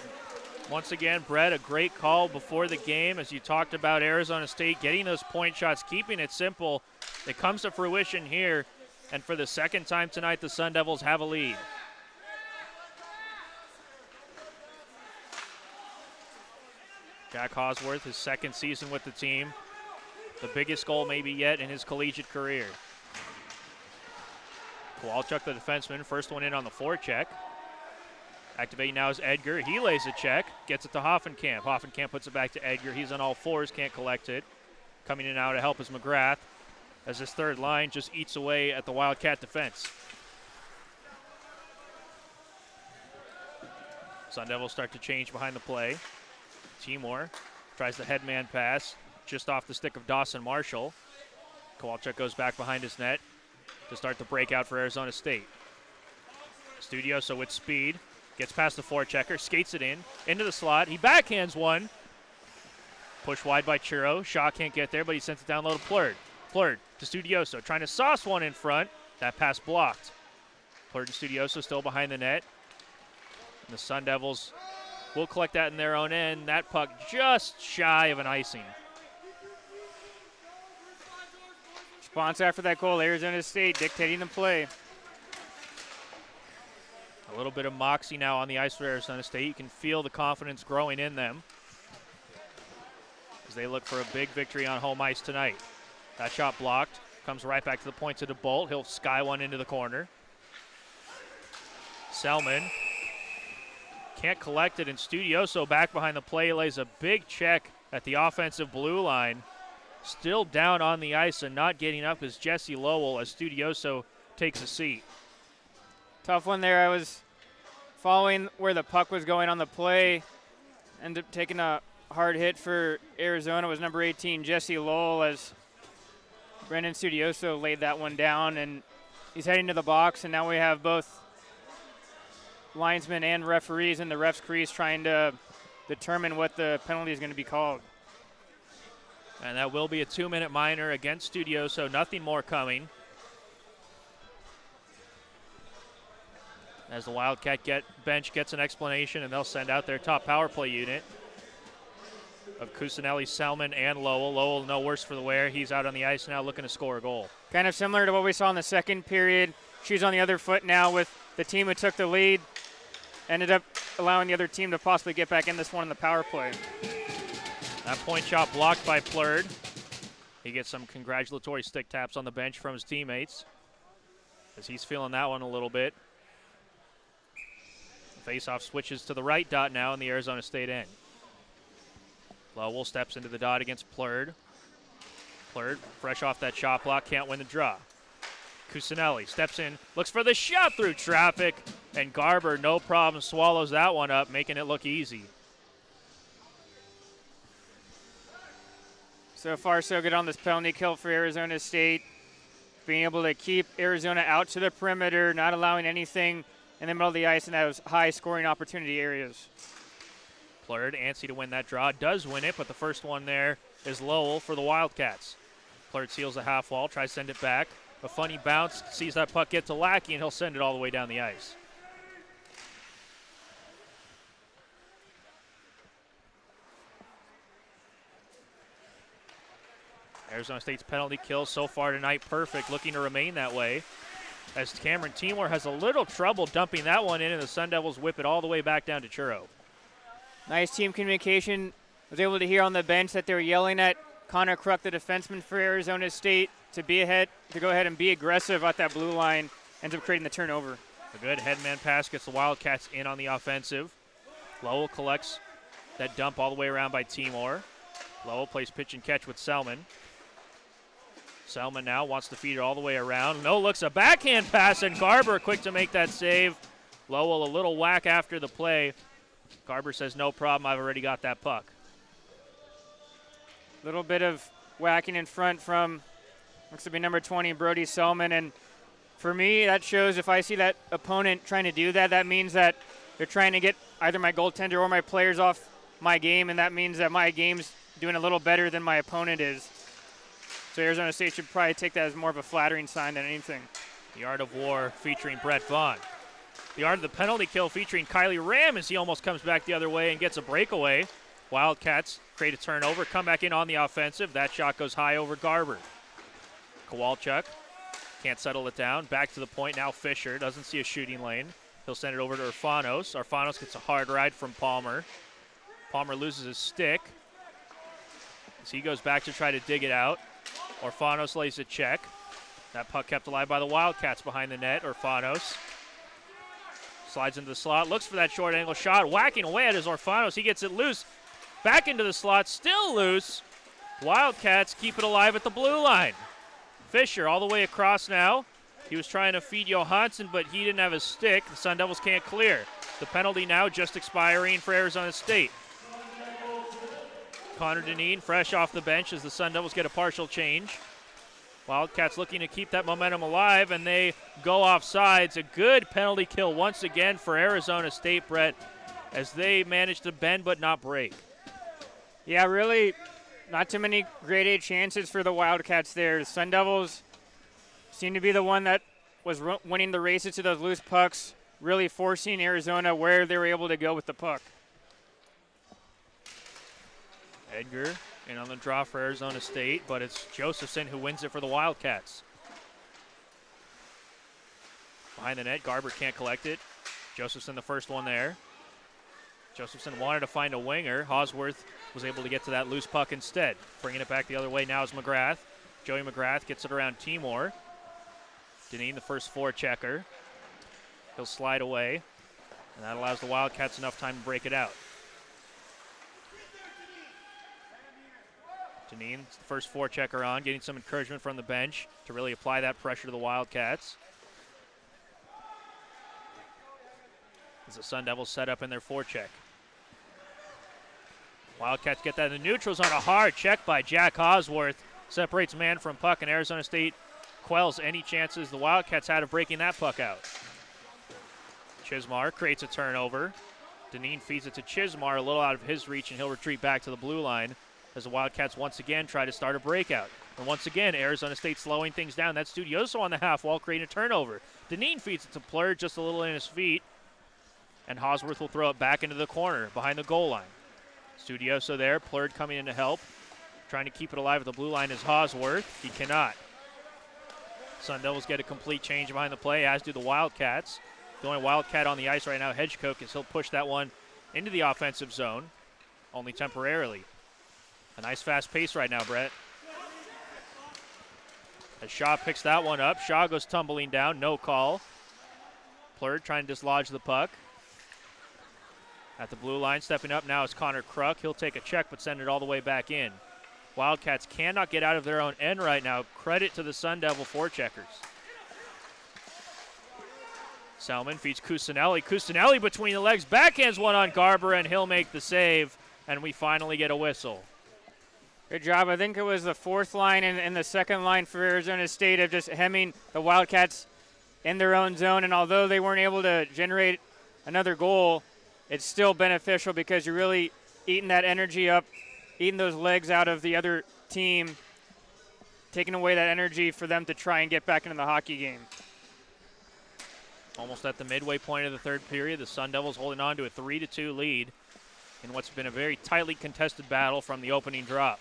Once again, Brett, a great call before the game as you talked about Arizona State getting those point shots, keeping it simple. It comes to fruition here, and for the second time tonight, the Sun Devils have a lead. Jack Hosworth, his second season with the team. The biggest goal maybe yet in his collegiate career. Kowalchuk, the defenseman, first one in on the forecheck. Activating now is Edgar. He lays a check, gets it to Hoffenkamp. Hoffenkamp puts it back to Edgar. He's on all fours, can't collect it. Coming in now to help is McGrath as his third line just eats away at the Wildcat defense. Sun Devils start to change behind the play. Timor tries the headman pass just off the stick of Dawson Marshall. Kowalchuk goes back behind his net to start the breakout for Arizona State. Studioso with speed, gets past the forechecker, skates it into the slot. He backhands one. Pushed wide by Churro. Shaw can't get there, but he sends it down low to Plurd. Plurd to Studioso, trying to sauce one in front. That pass blocked. Plurd and Studioso still behind the net. And the Sun Devils will collect that in their own end. That puck just shy of an icing. Response after that goal, Arizona State dictating the play. A little bit of moxie now on the ice for Arizona State. You can feel the confidence growing in them as they look for a big victory on home ice tonight. That shot blocked. Comes right back to the point to DeBolt. He'll sky one into the corner. Selman can't collect it, and Studioso back behind the play lays a big check at the offensive blue line. Still down on the ice and not getting up is Jesse Lowell as Studioso takes a seat. Tough one there. I was following where the puck was going on the play. Ended up taking a hard hit for Arizona. It was number 18, Jesse Lowell, as Brendan Studioso laid that one down, and he's heading to the box, and now we have both linesmen and referees in the ref's crease trying to determine what the penalty is going to be called. And that will be a 2-minute minor against Studioso. Nothing more coming. As the Wildcat bench gets an explanation, and they'll send out their top power play unit of Cusinelli, Selman, and Lowell. Lowell no worse for the wear. He's out on the ice now looking to score a goal. Kind of similar to what we saw in the second period. She's on the other foot now with the team who took the lead. Ended up allowing the other team to possibly get back in this one in the power play. That point shot blocked by Plurd. He gets some congratulatory stick taps on the bench from his teammates as he's feeling that one a little bit. The faceoff switches to the right dot now in the Arizona State end. Lowell steps into the dot against Plurd. Plurd, fresh off that shot block, can't win the draw. Cusinelli steps in, looks for the shot through traffic, and Garber, no problem, swallows that one up, making it look easy. So far, so good on this penalty kill for Arizona State. Being able to keep Arizona out to the perimeter, not allowing anything in the middle of the ice in those high scoring opportunity areas. Plurd, antsy to win that draw, does win it, but the first one there is Lowell for the Wildcats. Plurd seals the half wall, tries to send it back. A funny bounce, sees that puck get to Lackey, and he'll send it all the way down the ice. Arizona State's penalty kill so far tonight perfect, looking to remain that way. As Cameron Timor has a little trouble dumping that one in, and the Sun Devils whip it all the way back down to Churro. Nice team communication. Was able to hear on the bench that they were yelling at Connor Kruk, the defenseman for Arizona State, to go ahead and be aggressive at that blue line. Ends up creating the turnover. A good headman pass gets the Wildcats in on the offensive. Lowell collects that dump all the way around by Timor. Lowell plays pitch and catch with Selman. Selman now wants to feed it all the way around. No looks, a backhand pass, and Garber quick to make that save. Lowell a little whack after the play. Garber says, no problem, I've already got that puck. Little bit of whacking in front from, looks to be number 20, Brody Selman. And for me, that shows if I see that opponent trying to do that, that means that they're trying to get either my goaltender or my players off my game, and that means that my game's doing a little better than my opponent is. So Arizona State should probably take that as more of a flattering sign than anything. The Art of War featuring Brett Vaughn. The Art of the Penalty Kill featuring Kylie Ram as he almost comes back the other way and gets a breakaway. Wildcats create a turnover, come back in on the offensive. That shot goes high over Garber. Kowalchuk can't settle it down. Back to the point now. Fisher doesn't see a shooting lane. He'll send it over to Urfanos. Urfanos gets a hard ride from Palmer. Palmer loses his stick as he goes back to try to dig it out. Urfanos lays a check. That puck kept alive by the Wildcats behind the net. Urfanos slides into the slot, looks for that short angle shot, whacking away at his Urfanos. He gets it loose. Back into the slot, still loose. Wildcats keep it alive at the blue line. Fisher all the way across now. He was trying to feed Johansson, but he didn't have his stick. The Sun Devils can't clear. The penalty now just expiring for Arizona State. Connor Deneen fresh off the bench as the Sun Devils get a partial change. Wildcats looking to keep that momentum alive, and they go off sides. A good penalty kill once again for Arizona State, Brett, as they manage to bend but not break. Yeah, really not too many grade A chances for the Wildcats there. The Sun Devils seem to be the one that was winning the races to those loose pucks, really forcing Arizona where they were able to go with the puck. Edgar in on the draw for Arizona State, but it's Josephson who wins it for the Wildcats. Behind the net, Garber can't collect it. Josephson the first one there. Josephson wanted to find a winger. Hosworth was able to get to that loose puck instead. Bringing it back the other way now is McGrath. Joey McGrath gets it around Timor. Deneen, the first forechecker. He'll slide away, and that allows the Wildcats enough time to break it out. Deneen, the first forechecker on, getting some encouragement from the bench to really apply that pressure to the Wildcats. As the Sun Devils set up in their forecheck. Wildcats get that in the neutrals on a hard check by Jack Hosworth. Separates man from puck, and Arizona State quells any chances the Wildcats had of breaking that puck out. Chismar creates a turnover. Deneen feeds it to Chismar, a little out of his reach, and he'll retreat back to the blue line as the Wildcats once again try to start a breakout. And once again, Arizona State slowing things down. That's Studioso on the half wall, creating a turnover. Deneen feeds it to Plurd, just a little in his feet, and Hosworth will throw it back into the corner behind the goal line. Studioso there, Plurd coming in to help. Trying to keep it alive at the blue line is Hosworth. He cannot. Sun Devils get a complete change behind the play, as do the Wildcats. The only Wildcat on the ice right now, Hedgecock, as he'll push that one into the offensive zone, only temporarily. A nice fast pace right now, Brett. As Shaw picks that one up, Shaw goes tumbling down, no call. Plurd trying to dislodge the puck. At the blue line, stepping up now is Connor Kruk. He'll take a check but send it all the way back in. Wildcats cannot get out of their own end right now. Credit to the Sun Devil forecheckers. Selman feeds Cusinelli. Cusinelli between the legs, backhands one on Garber, and he'll make the save, and we finally get a whistle. Good job. I think it was the fourth line and the second line for Arizona State of just hemming the Wildcats in their own zone, and although they weren't able to generate another goal, it's still beneficial because you're really eating that energy up, eating those legs out of the other team, taking away that energy for them to try and get back into the hockey game. Almost at the midway point of the third period, the Sun Devils holding on to a 3-2 lead in what's been a very tightly contested battle from the opening drop.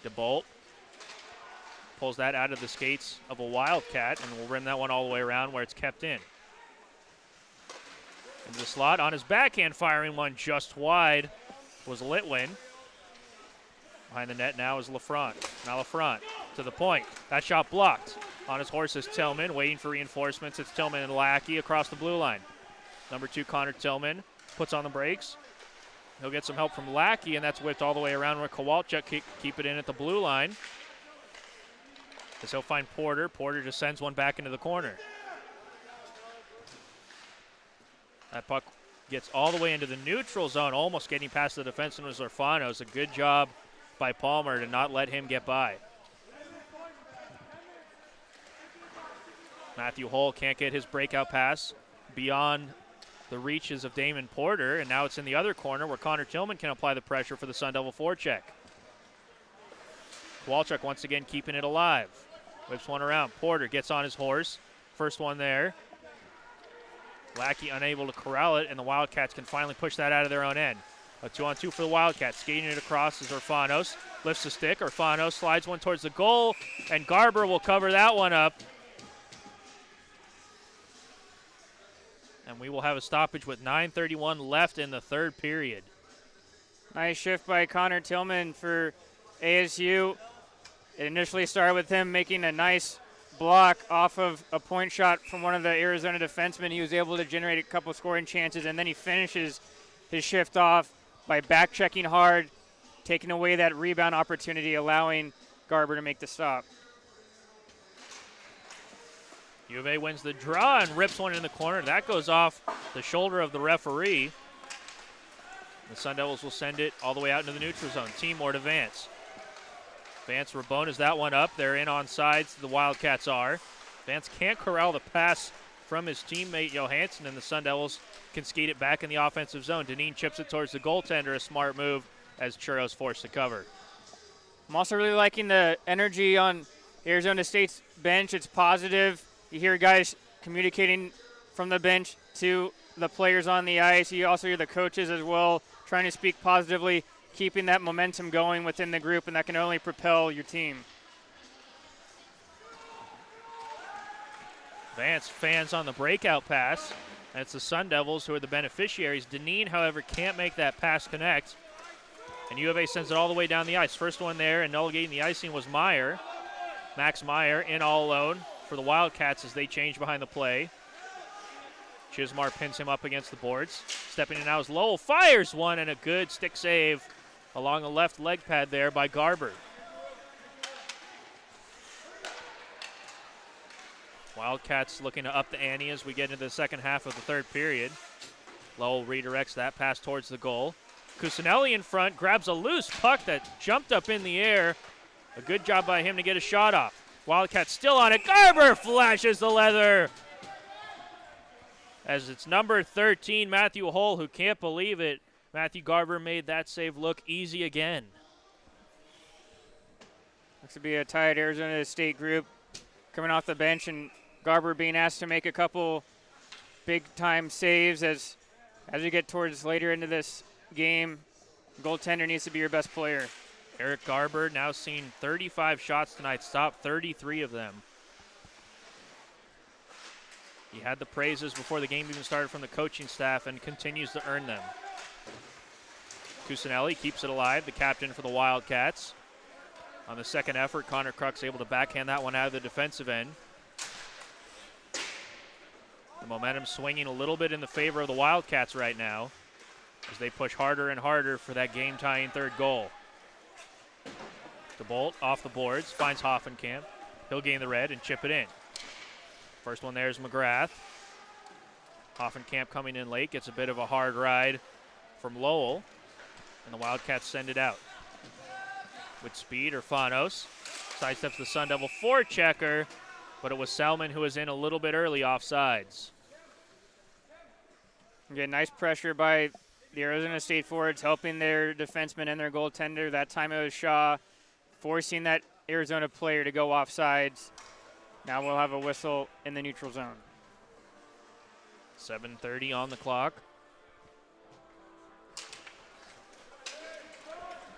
DeBolt pulls that out of the skates of a Wildcat and will rim that one all the way around where it's kept in. Into the slot on his backhand, firing one just wide was Litwin. Behind the net now is LaFront. Now LaFront to the point. That shot blocked. On his horse is Tillman, waiting for reinforcements. It's Tillman and Lackey across the blue line. Number 2, Connor Tillman, puts on the brakes. He'll get some help from Lackey, and that's whipped all the way around where Kowalchuk keep it in at the blue line. As he'll find Porter. Porter just sends one back into the corner. That puck gets all the way into the neutral zone, almost getting past the defenseman was Orfanos. A good job by Palmer to not let him get by. Matthew Hull can't get his breakout pass beyond the reaches of Damon Porter, and now it's in the other corner where Connor Tillman can apply the pressure for the Sun Devil forecheck. Kowalczyk once again keeping it alive. Whips one around. Porter gets on his horse. First one there. Lackey unable to corral it, and the Wildcats can finally push that out of their own end. A 2-on-2 for the Wildcats. Skating it across is Orfanos. Lifts the stick. Orfanos slides one towards the goal, and Garber will cover that one up. And we will have a stoppage with 9:31 left in the third period. Nice shift by Connor Tillman for ASU. It initially started with him making a nice block off of a point shot from one of the Arizona defensemen. He was able to generate a couple scoring chances, and then he finishes his shift off by back-checking hard, taking away that rebound opportunity, allowing Garber to make the stop. U of A wins the draw and rips one in the corner. That goes off the shoulder of the referee. The Sun Devils will send it all the way out into the neutral zone. Timor to Vance. Vance Rabonas that one up. They're in on sides. The Wildcats are. Vance can't corral the pass from his teammate Johansson, and the Sun Devils can skate it back in the offensive zone. Deneen chips it towards the goaltender. A smart move as Churro's forced to cover. I'm also really liking the energy on Arizona State's bench. It's positive. You hear guys communicating from the bench to the players on the ice. You also hear the coaches as well trying to speak positively, keeping that momentum going within the group, and that can only propel your team. Vance fans on the breakout pass. And it's the Sun Devils who are the beneficiaries. Deneen, however, can't make that pass connect. And U of A sends it all the way down the ice. First one there, and navigating the icing was Meyer. Max Meyer in all alone for the Wildcats as they change behind the play. Chismar pins him up against the boards. Stepping in now is Lowell. Fires one, and a good stick save along the left leg pad there by Garber. Wildcats looking to up the ante as we get into the second half of the third period. Lowell redirects that pass towards the goal. Cusinelli in front grabs a loose puck that jumped up in the air. A good job by him to get a shot off. Wildcats still on it. Garber flashes the leather. As it's number 13, Matthew Hull, who can't believe it. Matthew Garber made that save look easy again. Looks to be a tied Arizona State group coming off the bench, and Garber being asked to make a couple big-time saves as you get towards later into this game. Goaltender needs to be your best player. Eric Garber now seen 35 shots tonight, stopped 33 of them. He had the praises before the game even started from the coaching staff and continues to earn them. Cusinelli keeps it alive, the captain for the Wildcats. On the second effort, Connor Kruk's able to backhand that one out of the defensive end. The momentum swinging a little bit in the favor of the Wildcats right now as they push harder and harder for that game-tying third goal. DeBolt off the boards, finds Hoffenkamp. He'll gain the red and chip it in. First one there is McGrath. Hoffenkamp coming in late, gets a bit of a hard ride from Lowell, and the Wildcats send it out. With speed, Orfanos sidesteps the Sun Devil forechecker, but it was Selman who was in a little bit early offsides. Again, nice pressure by the Arizona State forwards, helping their defenseman and their goaltender. That time it was Shaw, forcing that Arizona player to go offsides. Now we'll have a whistle in the neutral zone. 7:30 on the clock.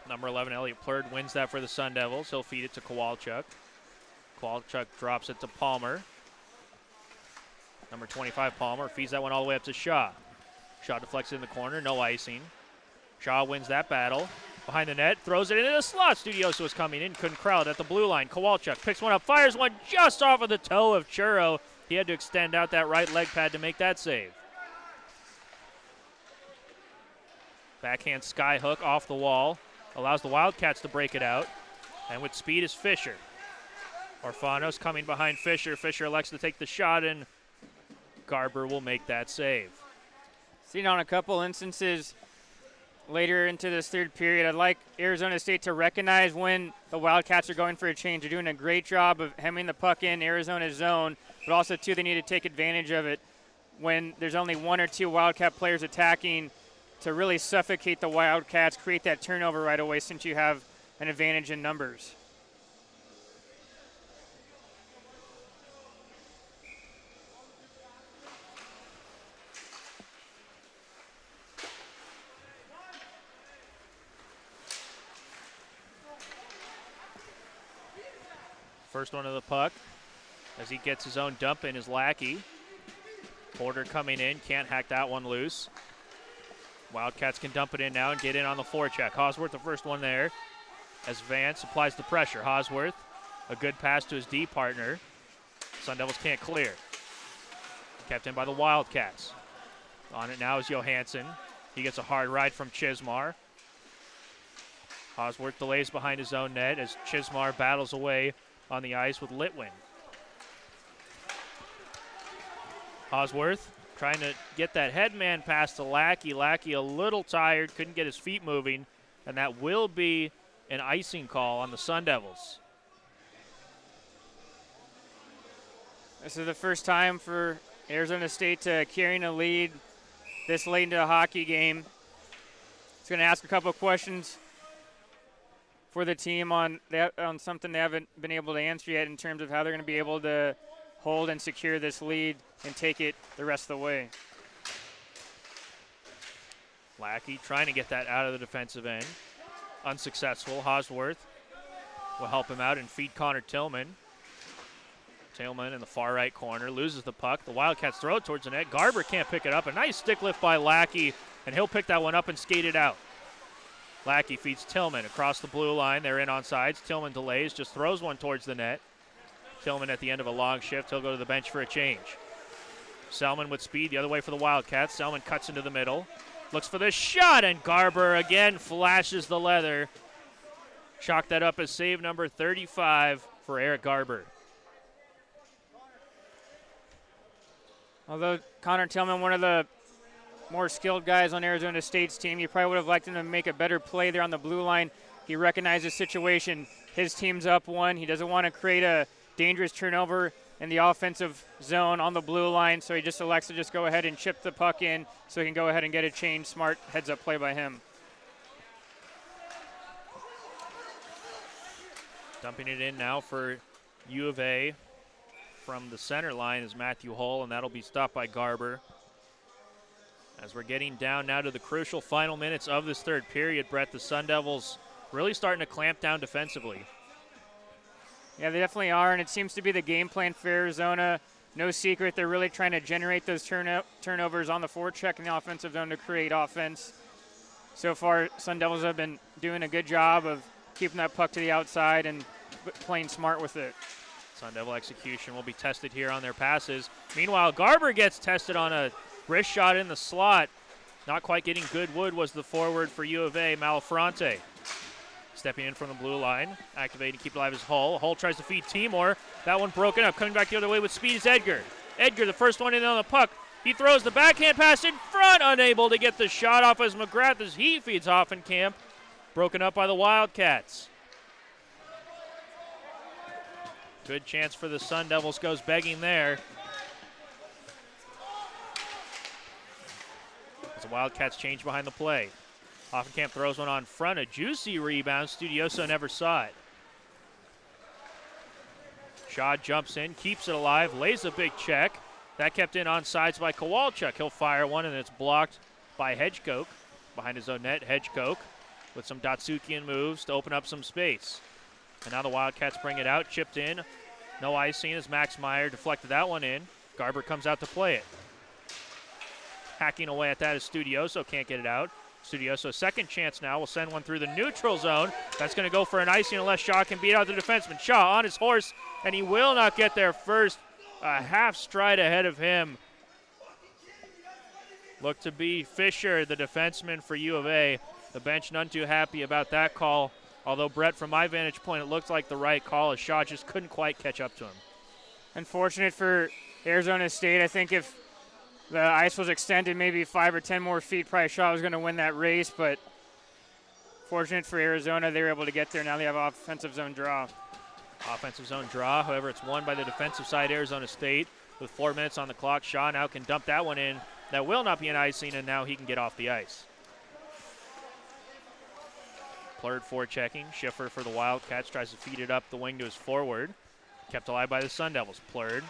Number 11, Elliot Plurd, wins that for the Sun Devils. He'll feed it to Kowalczyk. Kowalczyk drops it to Palmer. Number 25, Palmer, feeds that one all the way up to Shaw. Shaw deflects it in the corner, no icing. Shaw wins that battle. Behind the net, throws it into the slot. Studioso was coming in, couldn't crowd at the blue line. Kowalczyk picks one up, fires one just off of the toe of Churro. He had to extend out that right leg pad to make that save. Backhand sky hook off the wall. Allows the Wildcats to break it out. And with speed is Fisher. Orfanos coming behind Fisher. Fisher elects to take the shot, and Garber will make that save. Seen on a couple instances later into this third period, I'd like Arizona State to recognize when the Wildcats are going for a change. They're doing a great job of hemming the puck in Arizona's zone, but also, too, they need to take advantage of it. when there's only one or two Wildcat players attacking to really suffocate the Wildcats, create that turnover right away since you have an advantage in numbers. First one of the puck as he gets his own dump in is Lackey. Porter coming in, can't hack that one loose. Wildcats can dump it in now and get in on the forecheck. Hosworth the first one there as Vance applies the pressure. Hosworth, a good pass to his D partner. Sun Devils can't clear. Kept in by the Wildcats. On it now is Johansson. He gets a hard ride from Chismar. Hosworth delays behind his own net as Chismar battles away on the ice with Litwin. Hosworth trying to get that headman past to Lackey. Lackey a little tired, couldn't get his feet moving, and that will be an icing call on the Sun Devils. This is the first time for Arizona State to carrying a lead this late into a hockey game. It's going to ask a couple of questions for the team on something they haven't been able to answer yet in terms of how they're going to be able to hold and secure this lead and take it the rest of the way. Lackey trying to get that out of the defensive end. Unsuccessful. Hosworth will help him out and feed Connor Tillman. Tillman in the far right corner loses the puck. The Wildcats throw it towards the net. Garber can't pick it up. A nice stick lift by Lackey, and he'll pick that one up and skate it out. Lackey feeds Tillman across the blue line. They're in on sides. Tillman delays, just throws one towards the net. Tillman at the end of a long shift. He'll go to the bench for a change. Selman with speed the other way for the Wildcats. Selman cuts into the middle. Looks for the shot, and Garber again flashes the leather. Chalk that up as save number 35 for Eric Garber. Although Connor Tillman, one of the more skilled guys on Arizona State's team, you probably would have liked him to make a better play there on the blue line. He recognized the situation. His team's up one. He doesn't want to create a dangerous turnover in the offensive zone on the blue line, so he just elects to just go ahead and chip the puck in so he can go ahead and get a change. Smart heads-up play by him. Dumping it in now for U of A from the center line is Matthew Hull, and that'll be stopped by Garber. As we're getting down now to the crucial final minutes of this third period, Brett, the Sun Devils really starting to clamp down defensively. Yeah, they definitely are, and it seems to be the game plan for Arizona. No secret, they're really trying to generate those turnovers on the forecheck in the offensive zone to create offense. So far, Sun Devils have been doing a good job of keeping that puck to the outside and playing smart with it. Sun Devil execution will be tested here on their passes. Meanwhile, Garber gets tested on a wrist shot in the slot. Not quite getting good wood was the forward for U of A, Malafronte. Stepping in from the blue line, activating, keep alive is Hull. Hull tries to feed Timor. That one broken up. Coming back the other way with speed is Edgar. Edgar, the first one in on the puck. He throws the backhand pass in front, unable to get the shot off as McGrath as he feeds Hoffenkamp. Broken up by the Wildcats. Good chance for the Sun Devils, goes begging there. As the Wildcats change behind the play. Hoffenkamp throws one on front, a juicy rebound. Studioso never saw it. Shaw jumps in, keeps it alive, lays a big check. That kept in on sides by Kowalchuk. He'll fire one, and it's blocked by Hedgecoke. Behind his own net, Hedgecoke with some Datsukian moves to open up some space. And now the Wildcats bring it out, chipped in. No icing as Max Meyer deflected that one in. Garber comes out to play it. Hacking away at that is Studioso, can't get it out. Studioso, second chance now, will send one through the neutral zone. That's going to go for an icing unless Shaw can beat out the defenseman. Shaw on his horse, and he will not get there first. A half stride ahead of him. Looked to be Fisher, the defenseman for U of A. The bench none too happy about that call. Although, Brett, from my vantage point, it looked like the right call as Shaw just couldn't quite catch up to him. Unfortunate for Arizona State. I think if the ice was extended maybe 5 or 10 more feet, probably Shaw was going to win that race, but fortunate for Arizona, they were able to get there. Now they have offensive zone draw. Offensive zone draw, however, it's won by the defensive side, Arizona State. with 4 minutes on the clock. Shaw now can dump that one in. That will not be an icing, and now he can get off the ice. Plurd forechecking. Schiffer for the Wildcats tries to feed it up the wing to his forward. Kept alive by the Sun Devils. Plurd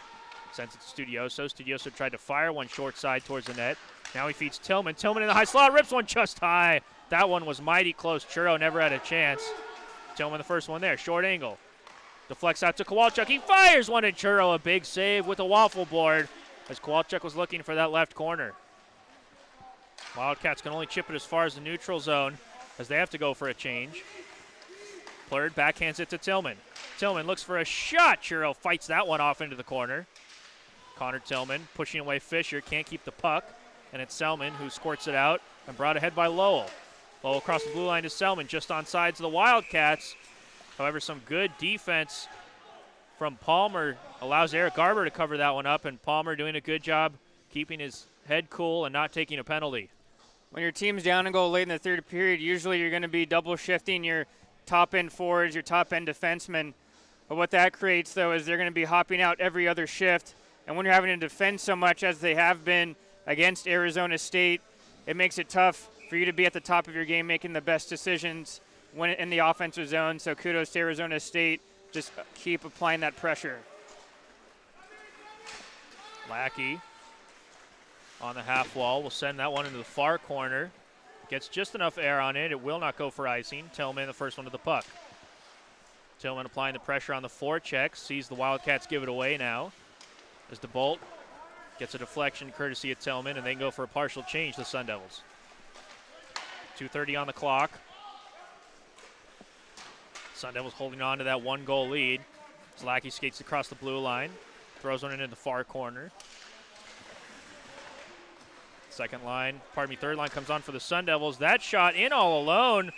sends it to Studioso. Studioso tried to fire one short side towards the net. Now he feeds Tillman. Tillman in the high slot, rips one just high. That one was mighty close. Churro never had a chance. Tillman the first one there, short angle. Deflects out to Kowalchuk. He fires one at Churro. A big save with a waffle board as Kowalchuk was looking for that left corner. Wildcats can only chip it as far as the neutral zone as they have to go for a change. Plurd backhands it to Tillman. Tillman looks for a shot. Churro fights that one off into the corner. Connor Tillman pushing away Fisher. Can't keep the puck. And it's Selman who squirts it out and brought ahead by Lowell. Lowell across the blue line to Selman, just on sides of the Wildcats. However, some good defense from Palmer allows Eric Garber to cover that one up, and Palmer doing a good job keeping his head cool and not taking a penalty. When your team's down and goal late in the third period, usually you're going to be double shifting your top-end forwards, your top-end defensemen. But what that creates, though, is they're going to be hopping out every other shift. And when you're having to defend so much as they have been against Arizona State, it makes it tough for you to be at the top of your game making the best decisions when in the offensive zone. So kudos to Arizona State. Just keep applying that pressure. Lackey on the half wall will send that one into the far corner. Gets just enough air on it. It will not go for icing. Tillman the first one to the puck. Tillman applying the pressure on the forecheck. Sees the Wildcats give it away now. As DeBolt gets a deflection courtesy of Tillman, and they can go for a partial change, the Sun Devils. 2:30 on the clock. Sun Devils holding on to that 1-goal lead. Lackey skates across the blue line. Throws one into the far corner. Third line comes on for the Sun Devils. That shot in all alone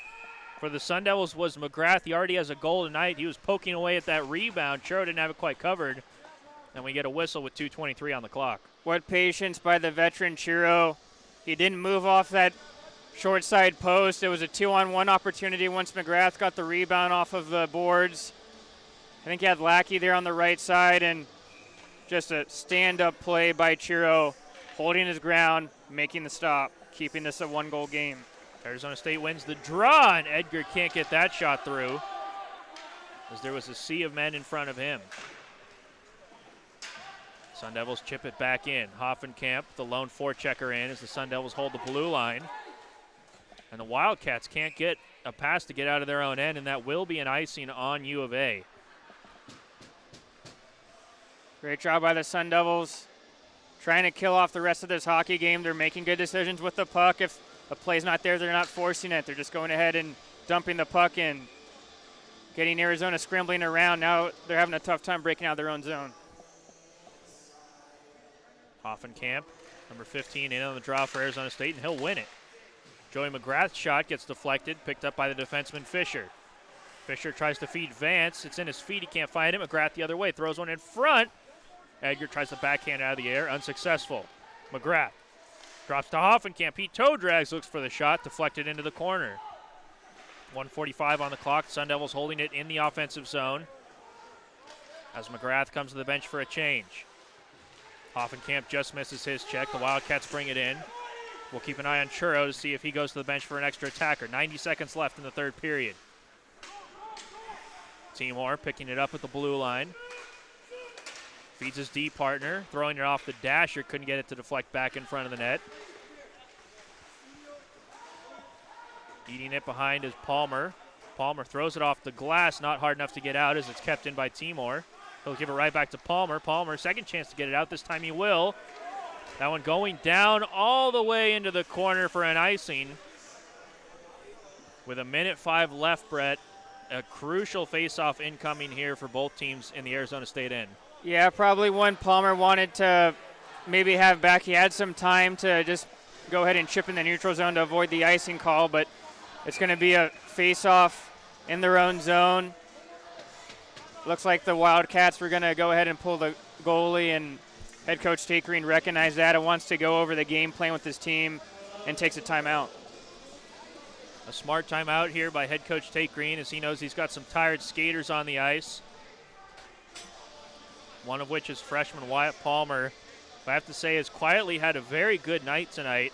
for the Sun Devils was McGrath. He already has a goal tonight. He was poking away at that rebound. Churro didn't have it quite covered. And we get a whistle with 2:23 on the clock. What patience by the veteran Churro. He didn't move off that short side post. It was a 2-on-1 opportunity once McGrath got the rebound off of the boards. I think he had Lackey there on the right side, and just a stand-up play by Churro, holding his ground, making the stop, keeping this a 1-goal game. Arizona State wins the draw, and Edgar can't get that shot through as there was a sea of men in front of him. Sun Devils chip it back in. Hoffenkamp, the lone forechecker in as the Sun Devils hold the blue line. And the Wildcats can't get a pass to get out of their own end, and that will be an icing on U of A. Great job by the Sun Devils. Trying to kill off the rest of this hockey game. They're making good decisions with the puck. If a play's not there, they're not forcing it. They're just going ahead and dumping the puck in. Getting Arizona scrambling around. Now they're having a tough time breaking out of their own zone. Hoffenkamp, number 15, in on the draw for Arizona State, and he'll win it. Joey McGrath's shot gets deflected, picked up by the defenseman Fisher. Fisher tries to feed Vance. It's in his feet. He can't find it. McGrath the other way. Throws one in front. Edgar tries to backhand out of the air. Unsuccessful. McGrath drops to Hoffenkamp. He toe drags, looks for the shot. Deflected into the corner. 1:45 on the clock. Sun Devils holding it in the offensive zone as McGrath comes to the bench for a change. Hoffenkamp just misses his check. The Wildcats bring it in. We'll keep an eye on Churro to see if he goes to the bench for an extra attacker. 90 seconds left in the third period. Timor picking it up at the blue line. Feeds his D partner, throwing it off the dasher. Couldn't get it to deflect back in front of the net. Eating it behind is Palmer. Palmer throws it off the glass, not hard enough to get out as it's kept in by Timor. He'll give it right back to Palmer. Palmer, second chance to get it out. This time he will. That one going down all the way into the corner for an icing. With 1:05 left, Brett, a crucial face-off incoming here for both teams in the Arizona State end. Yeah, probably one Palmer wanted to maybe have back. He had some time to just go ahead and chip in the neutral zone to avoid the icing call, but it's going to be a face-off in their own zone. Looks like the Wildcats were going to go ahead and pull the goalie, and head coach Tate Green recognized that and wants to go over the game plan with his team and takes a timeout. A smart timeout here by head coach Tate Green as he knows he's got some tired skaters on the ice. one of which is freshman Wyatt Palmer, who I have to say has quietly had a very good night tonight.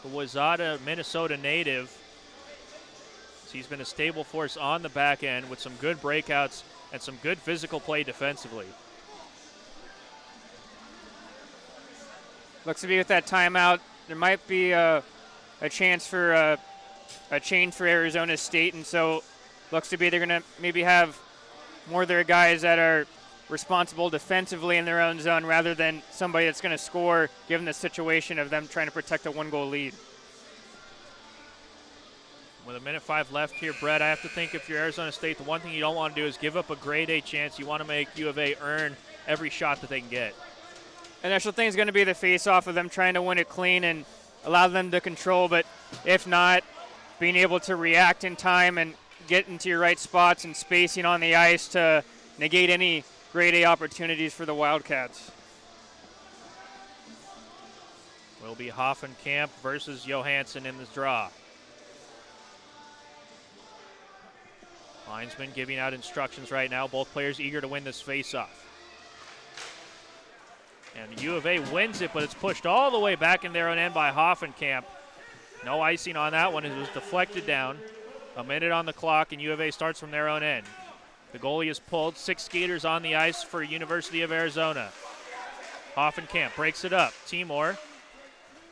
The Wayzata, Minnesota native. He's been a stable force on the back end with some good breakouts and some good physical play defensively. Looks to be with that timeout, there might be a chance for a change for Arizona State, and so looks to be they're going to maybe have more of their guys that are responsible defensively in their own zone rather than somebody that's going to score, given the situation of them trying to protect a one-goal lead. With 1:05 left here, Brett, I have to think if you're Arizona State, the one thing you don't want to do is give up a grade A chance. You want to make U of A earn every shot that they can get. Initial thing is going to be the face-off of them trying to win it clean and allow them to control, but if not, being able to react in time and get into your right spots and spacing on the ice to negate any grade A opportunities for the Wildcats. Will be Hoffenkamp versus Johansson in this draw. Linesman giving out instructions right now. Both players eager to win this face-off. And U of A wins it, but it's pushed all the way back in their own end by Hoffenkamp. No icing on that one. It was deflected down. A minute on the clock, and U of A starts from their own end. The goalie is pulled. 6 skaters on the ice for University of Arizona. Hoffenkamp breaks it up. Timor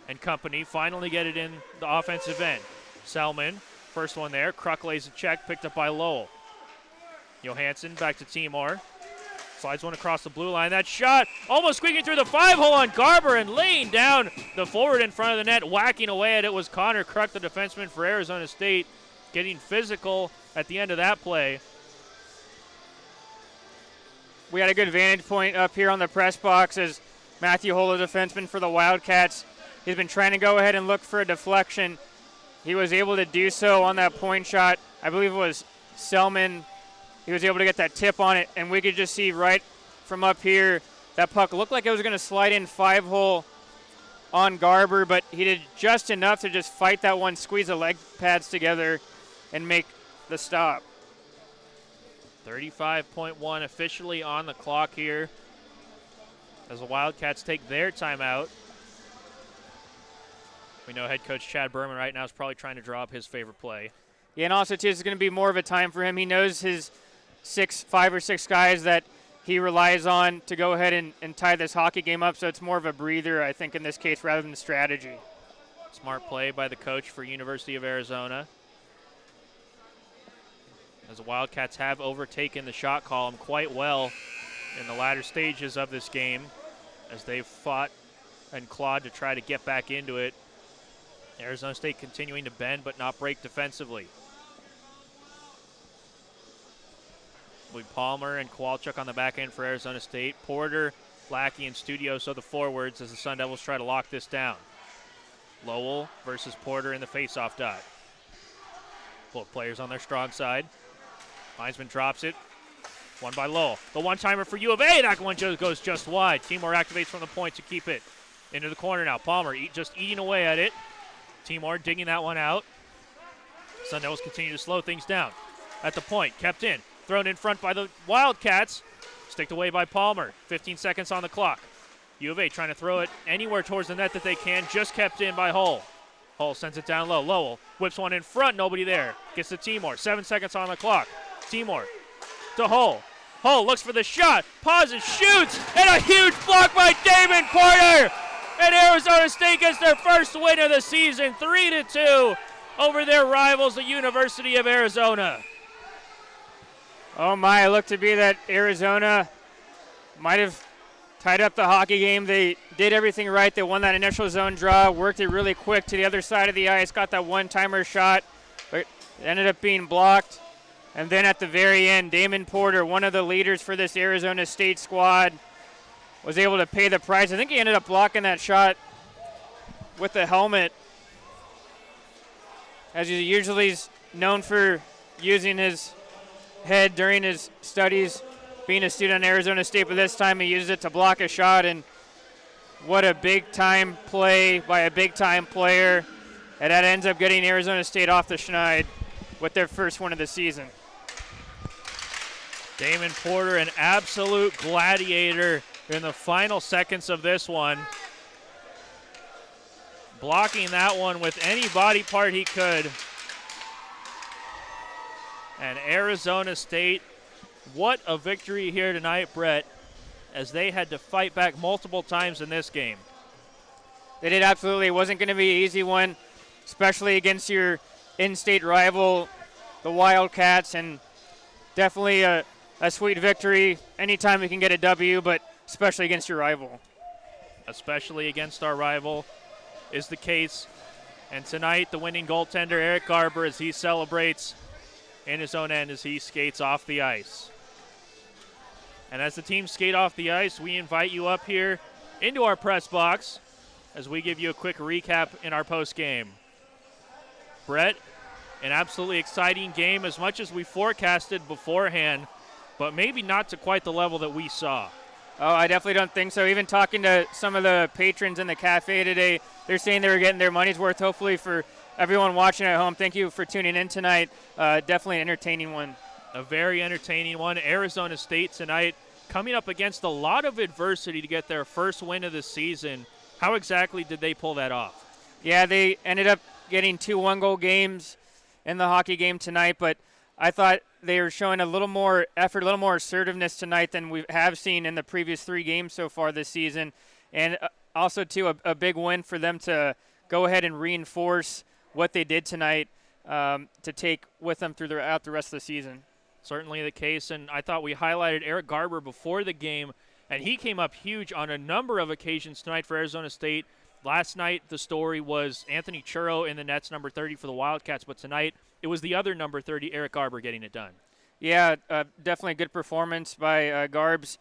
and company finally get it in the offensive end. Selman, first one there. Kruk lays a check, picked up by Lowell. Johansson back to Timor. Slides one across the blue line. That shot almost squeaking through the 5-hole on Garber and laying down the forward in front of the net, whacking away at it was Connor Kruk, the defenseman for Arizona State, getting physical at the end of that play. We had a good vantage point up here on the press box as Matthew Hull, the defenseman for the Wildcats. He's been trying to go ahead and look for a deflection. He was able to do so on that point shot. I believe it was Selman. He was able to get that tip on it, and we could just see right from up here that puck looked like it was going to slide in 5-hole on Garber, but he did just enough to just fight that one, squeeze the leg pads together, and make the stop. 35.1 officially on the clock here as the Wildcats take their timeout. We know head coach Chad Berman right now is probably trying to draw up his favorite play. Yeah, and also, too, this is going to be more of a time for him. He knows his 5 or 6 guys that he relies on to go ahead and tie this hockey game up, so it's more of a breather, I think, in this case, rather than strategy. Smart play by the coach for University of Arizona. As the Wildcats have overtaken the shot column quite well in the latter stages of this game as they've fought and clawed to try to get back into it. Arizona State continuing to bend but not break defensively. With Palmer and Kowalchuk on the back end for Arizona State. Porter, Lackey, and Studioso the forwards as the Sun Devils try to lock this down. Lowell versus Porter in the faceoff dot. Both players on their strong side. Linesman drops it. One by Lowell. The one-timer for U of A. That one goes just wide. Timor activates from the point to keep it into the corner now. Palmer just eating away at it. Timor digging that one out. Sun Devils continue to slow things down. At the point, kept in. Thrown in front by the Wildcats. Sticked away by Palmer. 15 seconds on the clock. U of A trying to throw it anywhere towards the net that they can. Just kept in by Hull. Hull sends it down low. Lowell whips one in front. Nobody there. Gets to Timor. 7 seconds on the clock. Timor to Hull. Hull looks for the shot. Pauses, shoots, and a huge block by Damon Porter. And Arizona State gets their first win of the season, 3-2 over their rivals, the University of Arizona. Oh my, it looked to be that Arizona might have tied up the hockey game. They did everything right. They won that initial zone draw, worked it really quick to the other side of the ice, got that one-timer shot, but it ended up being blocked. And then at the very end, Damon Porter, one of the leaders for this Arizona State squad, was able to pay the price. I think he ended up blocking that shot with the helmet, as he usually is known for using his head during his studies, being a student at Arizona State, but this time he used it to block a shot, and what a big-time play by a big-time player, and that ends up getting Arizona State off the schneid with their first win of the season. Damon Porter, an absolute gladiator in the final seconds of this one. Blocking that one with any body part he could. And Arizona State, what a victory here tonight, Brett, as they had to fight back multiple times in this game. They did absolutely. It wasn't going to be an easy one, especially against your in-state rival, the Wildcats, and definitely a sweet victory anytime we can get a W, but especially against your rival. Especially against our rival is the case. And tonight, the winning goaltender, Eric Garber, as he celebrates in his own end as he skates off the ice. And as the team skate off the ice, we invite you up here into our press box as we give you a quick recap in our post game. Brett, an absolutely exciting game as much as we forecasted beforehand, but maybe not to quite the level that we saw. Oh, I definitely don't think so. Even talking to some of the patrons in the cafe today, they're saying they were getting their money's worth. Hopefully for everyone watching at home, thank you for tuning in tonight. Definitely an entertaining one. A very entertaining one. Arizona State tonight coming up against a lot of adversity to get their first win of the season. How exactly did they pull that off? Yeah, they ended up getting 2 one-goal games in the hockey game tonight, but I thought they were showing a little more effort, a little more assertiveness tonight than we have seen in the previous 3 games so far this season. And also, too, a big win for them to go ahead and reinforce what they did tonight to take with them throughout the rest of the season. Certainly the case, and I thought we highlighted Eric Garber before the game, and he came up huge on a number of occasions tonight for Arizona State. Last night, the story was Anthony Churro in the nets, number 30 for the Wildcats, but tonight it was the other number 30, Eric Garber, getting it done. Yeah, definitely a good performance by Garbs.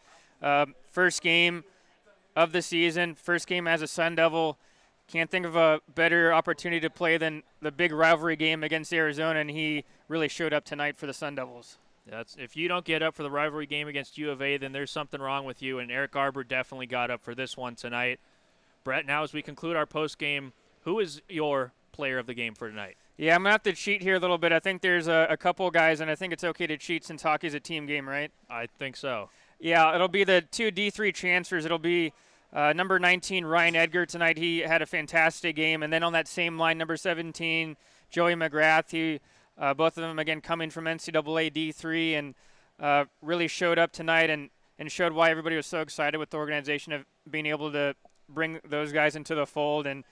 First game of the season, first game as a Sun Devil. Can't think of a better opportunity to play than the big rivalry game against Arizona, and he really showed up tonight for the Sun Devils. If you don't get up for the rivalry game against U of A, then there's something wrong with you, and Eric Garber definitely got up for this one tonight. Brett, now as we conclude our post game, who is your player of the game for tonight? Yeah, I'm going to have to cheat here a little bit. I think there's a couple guys, and I think it's okay to cheat since hockey's a team game, right? I think so. Yeah, it'll be the 2 D3 transfers. It'll be number 19, Ryan Edgar tonight. He had a fantastic game. And then on that same line, number 17, Joey McGrath. Both of them, again, coming from NCAA D3 and really showed up tonight and showed why everybody was so excited with the organization of being able to bring those guys into the fold and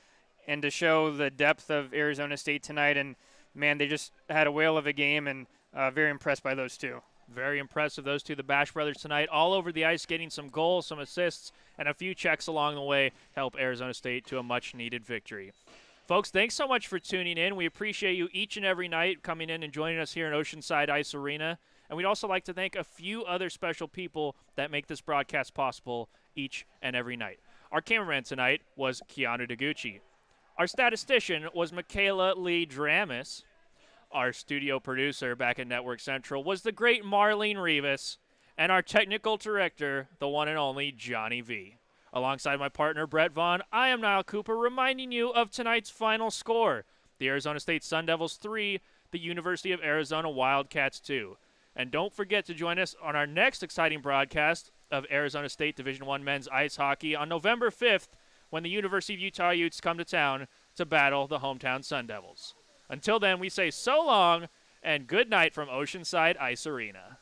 to show the depth of Arizona State tonight. And, man, they just had a whale of a game, and very impressed by those two. Very impressive, those two, the Bash brothers tonight, all over the ice, getting some goals, some assists, and a few checks along the way to help Arizona State to a much-needed victory. Folks, thanks so much for tuning in. We appreciate you each and every night coming in and joining us here in Oceanside Ice Arena. And we'd also like to thank a few other special people that make this broadcast possible each and every night. Our cameraman tonight was Keanu DeGucci. Our statistician was Michaela Lee Dramis. Our studio producer back at Network Central was the great Marlene Rivas. And our technical director, the one and only Johnny V. Alongside my partner, Brett Vaughn, I am Niall Cooper, reminding you of tonight's final score. The Arizona State Sun Devils 3, the University of Arizona Wildcats 2. And don't forget to join us on our next exciting broadcast of Arizona State Division I men's ice hockey on November 5th when the University of Utah Utes come to town to battle the hometown Sun Devils. Until then, we say so long and good night from Oceanside Ice Arena.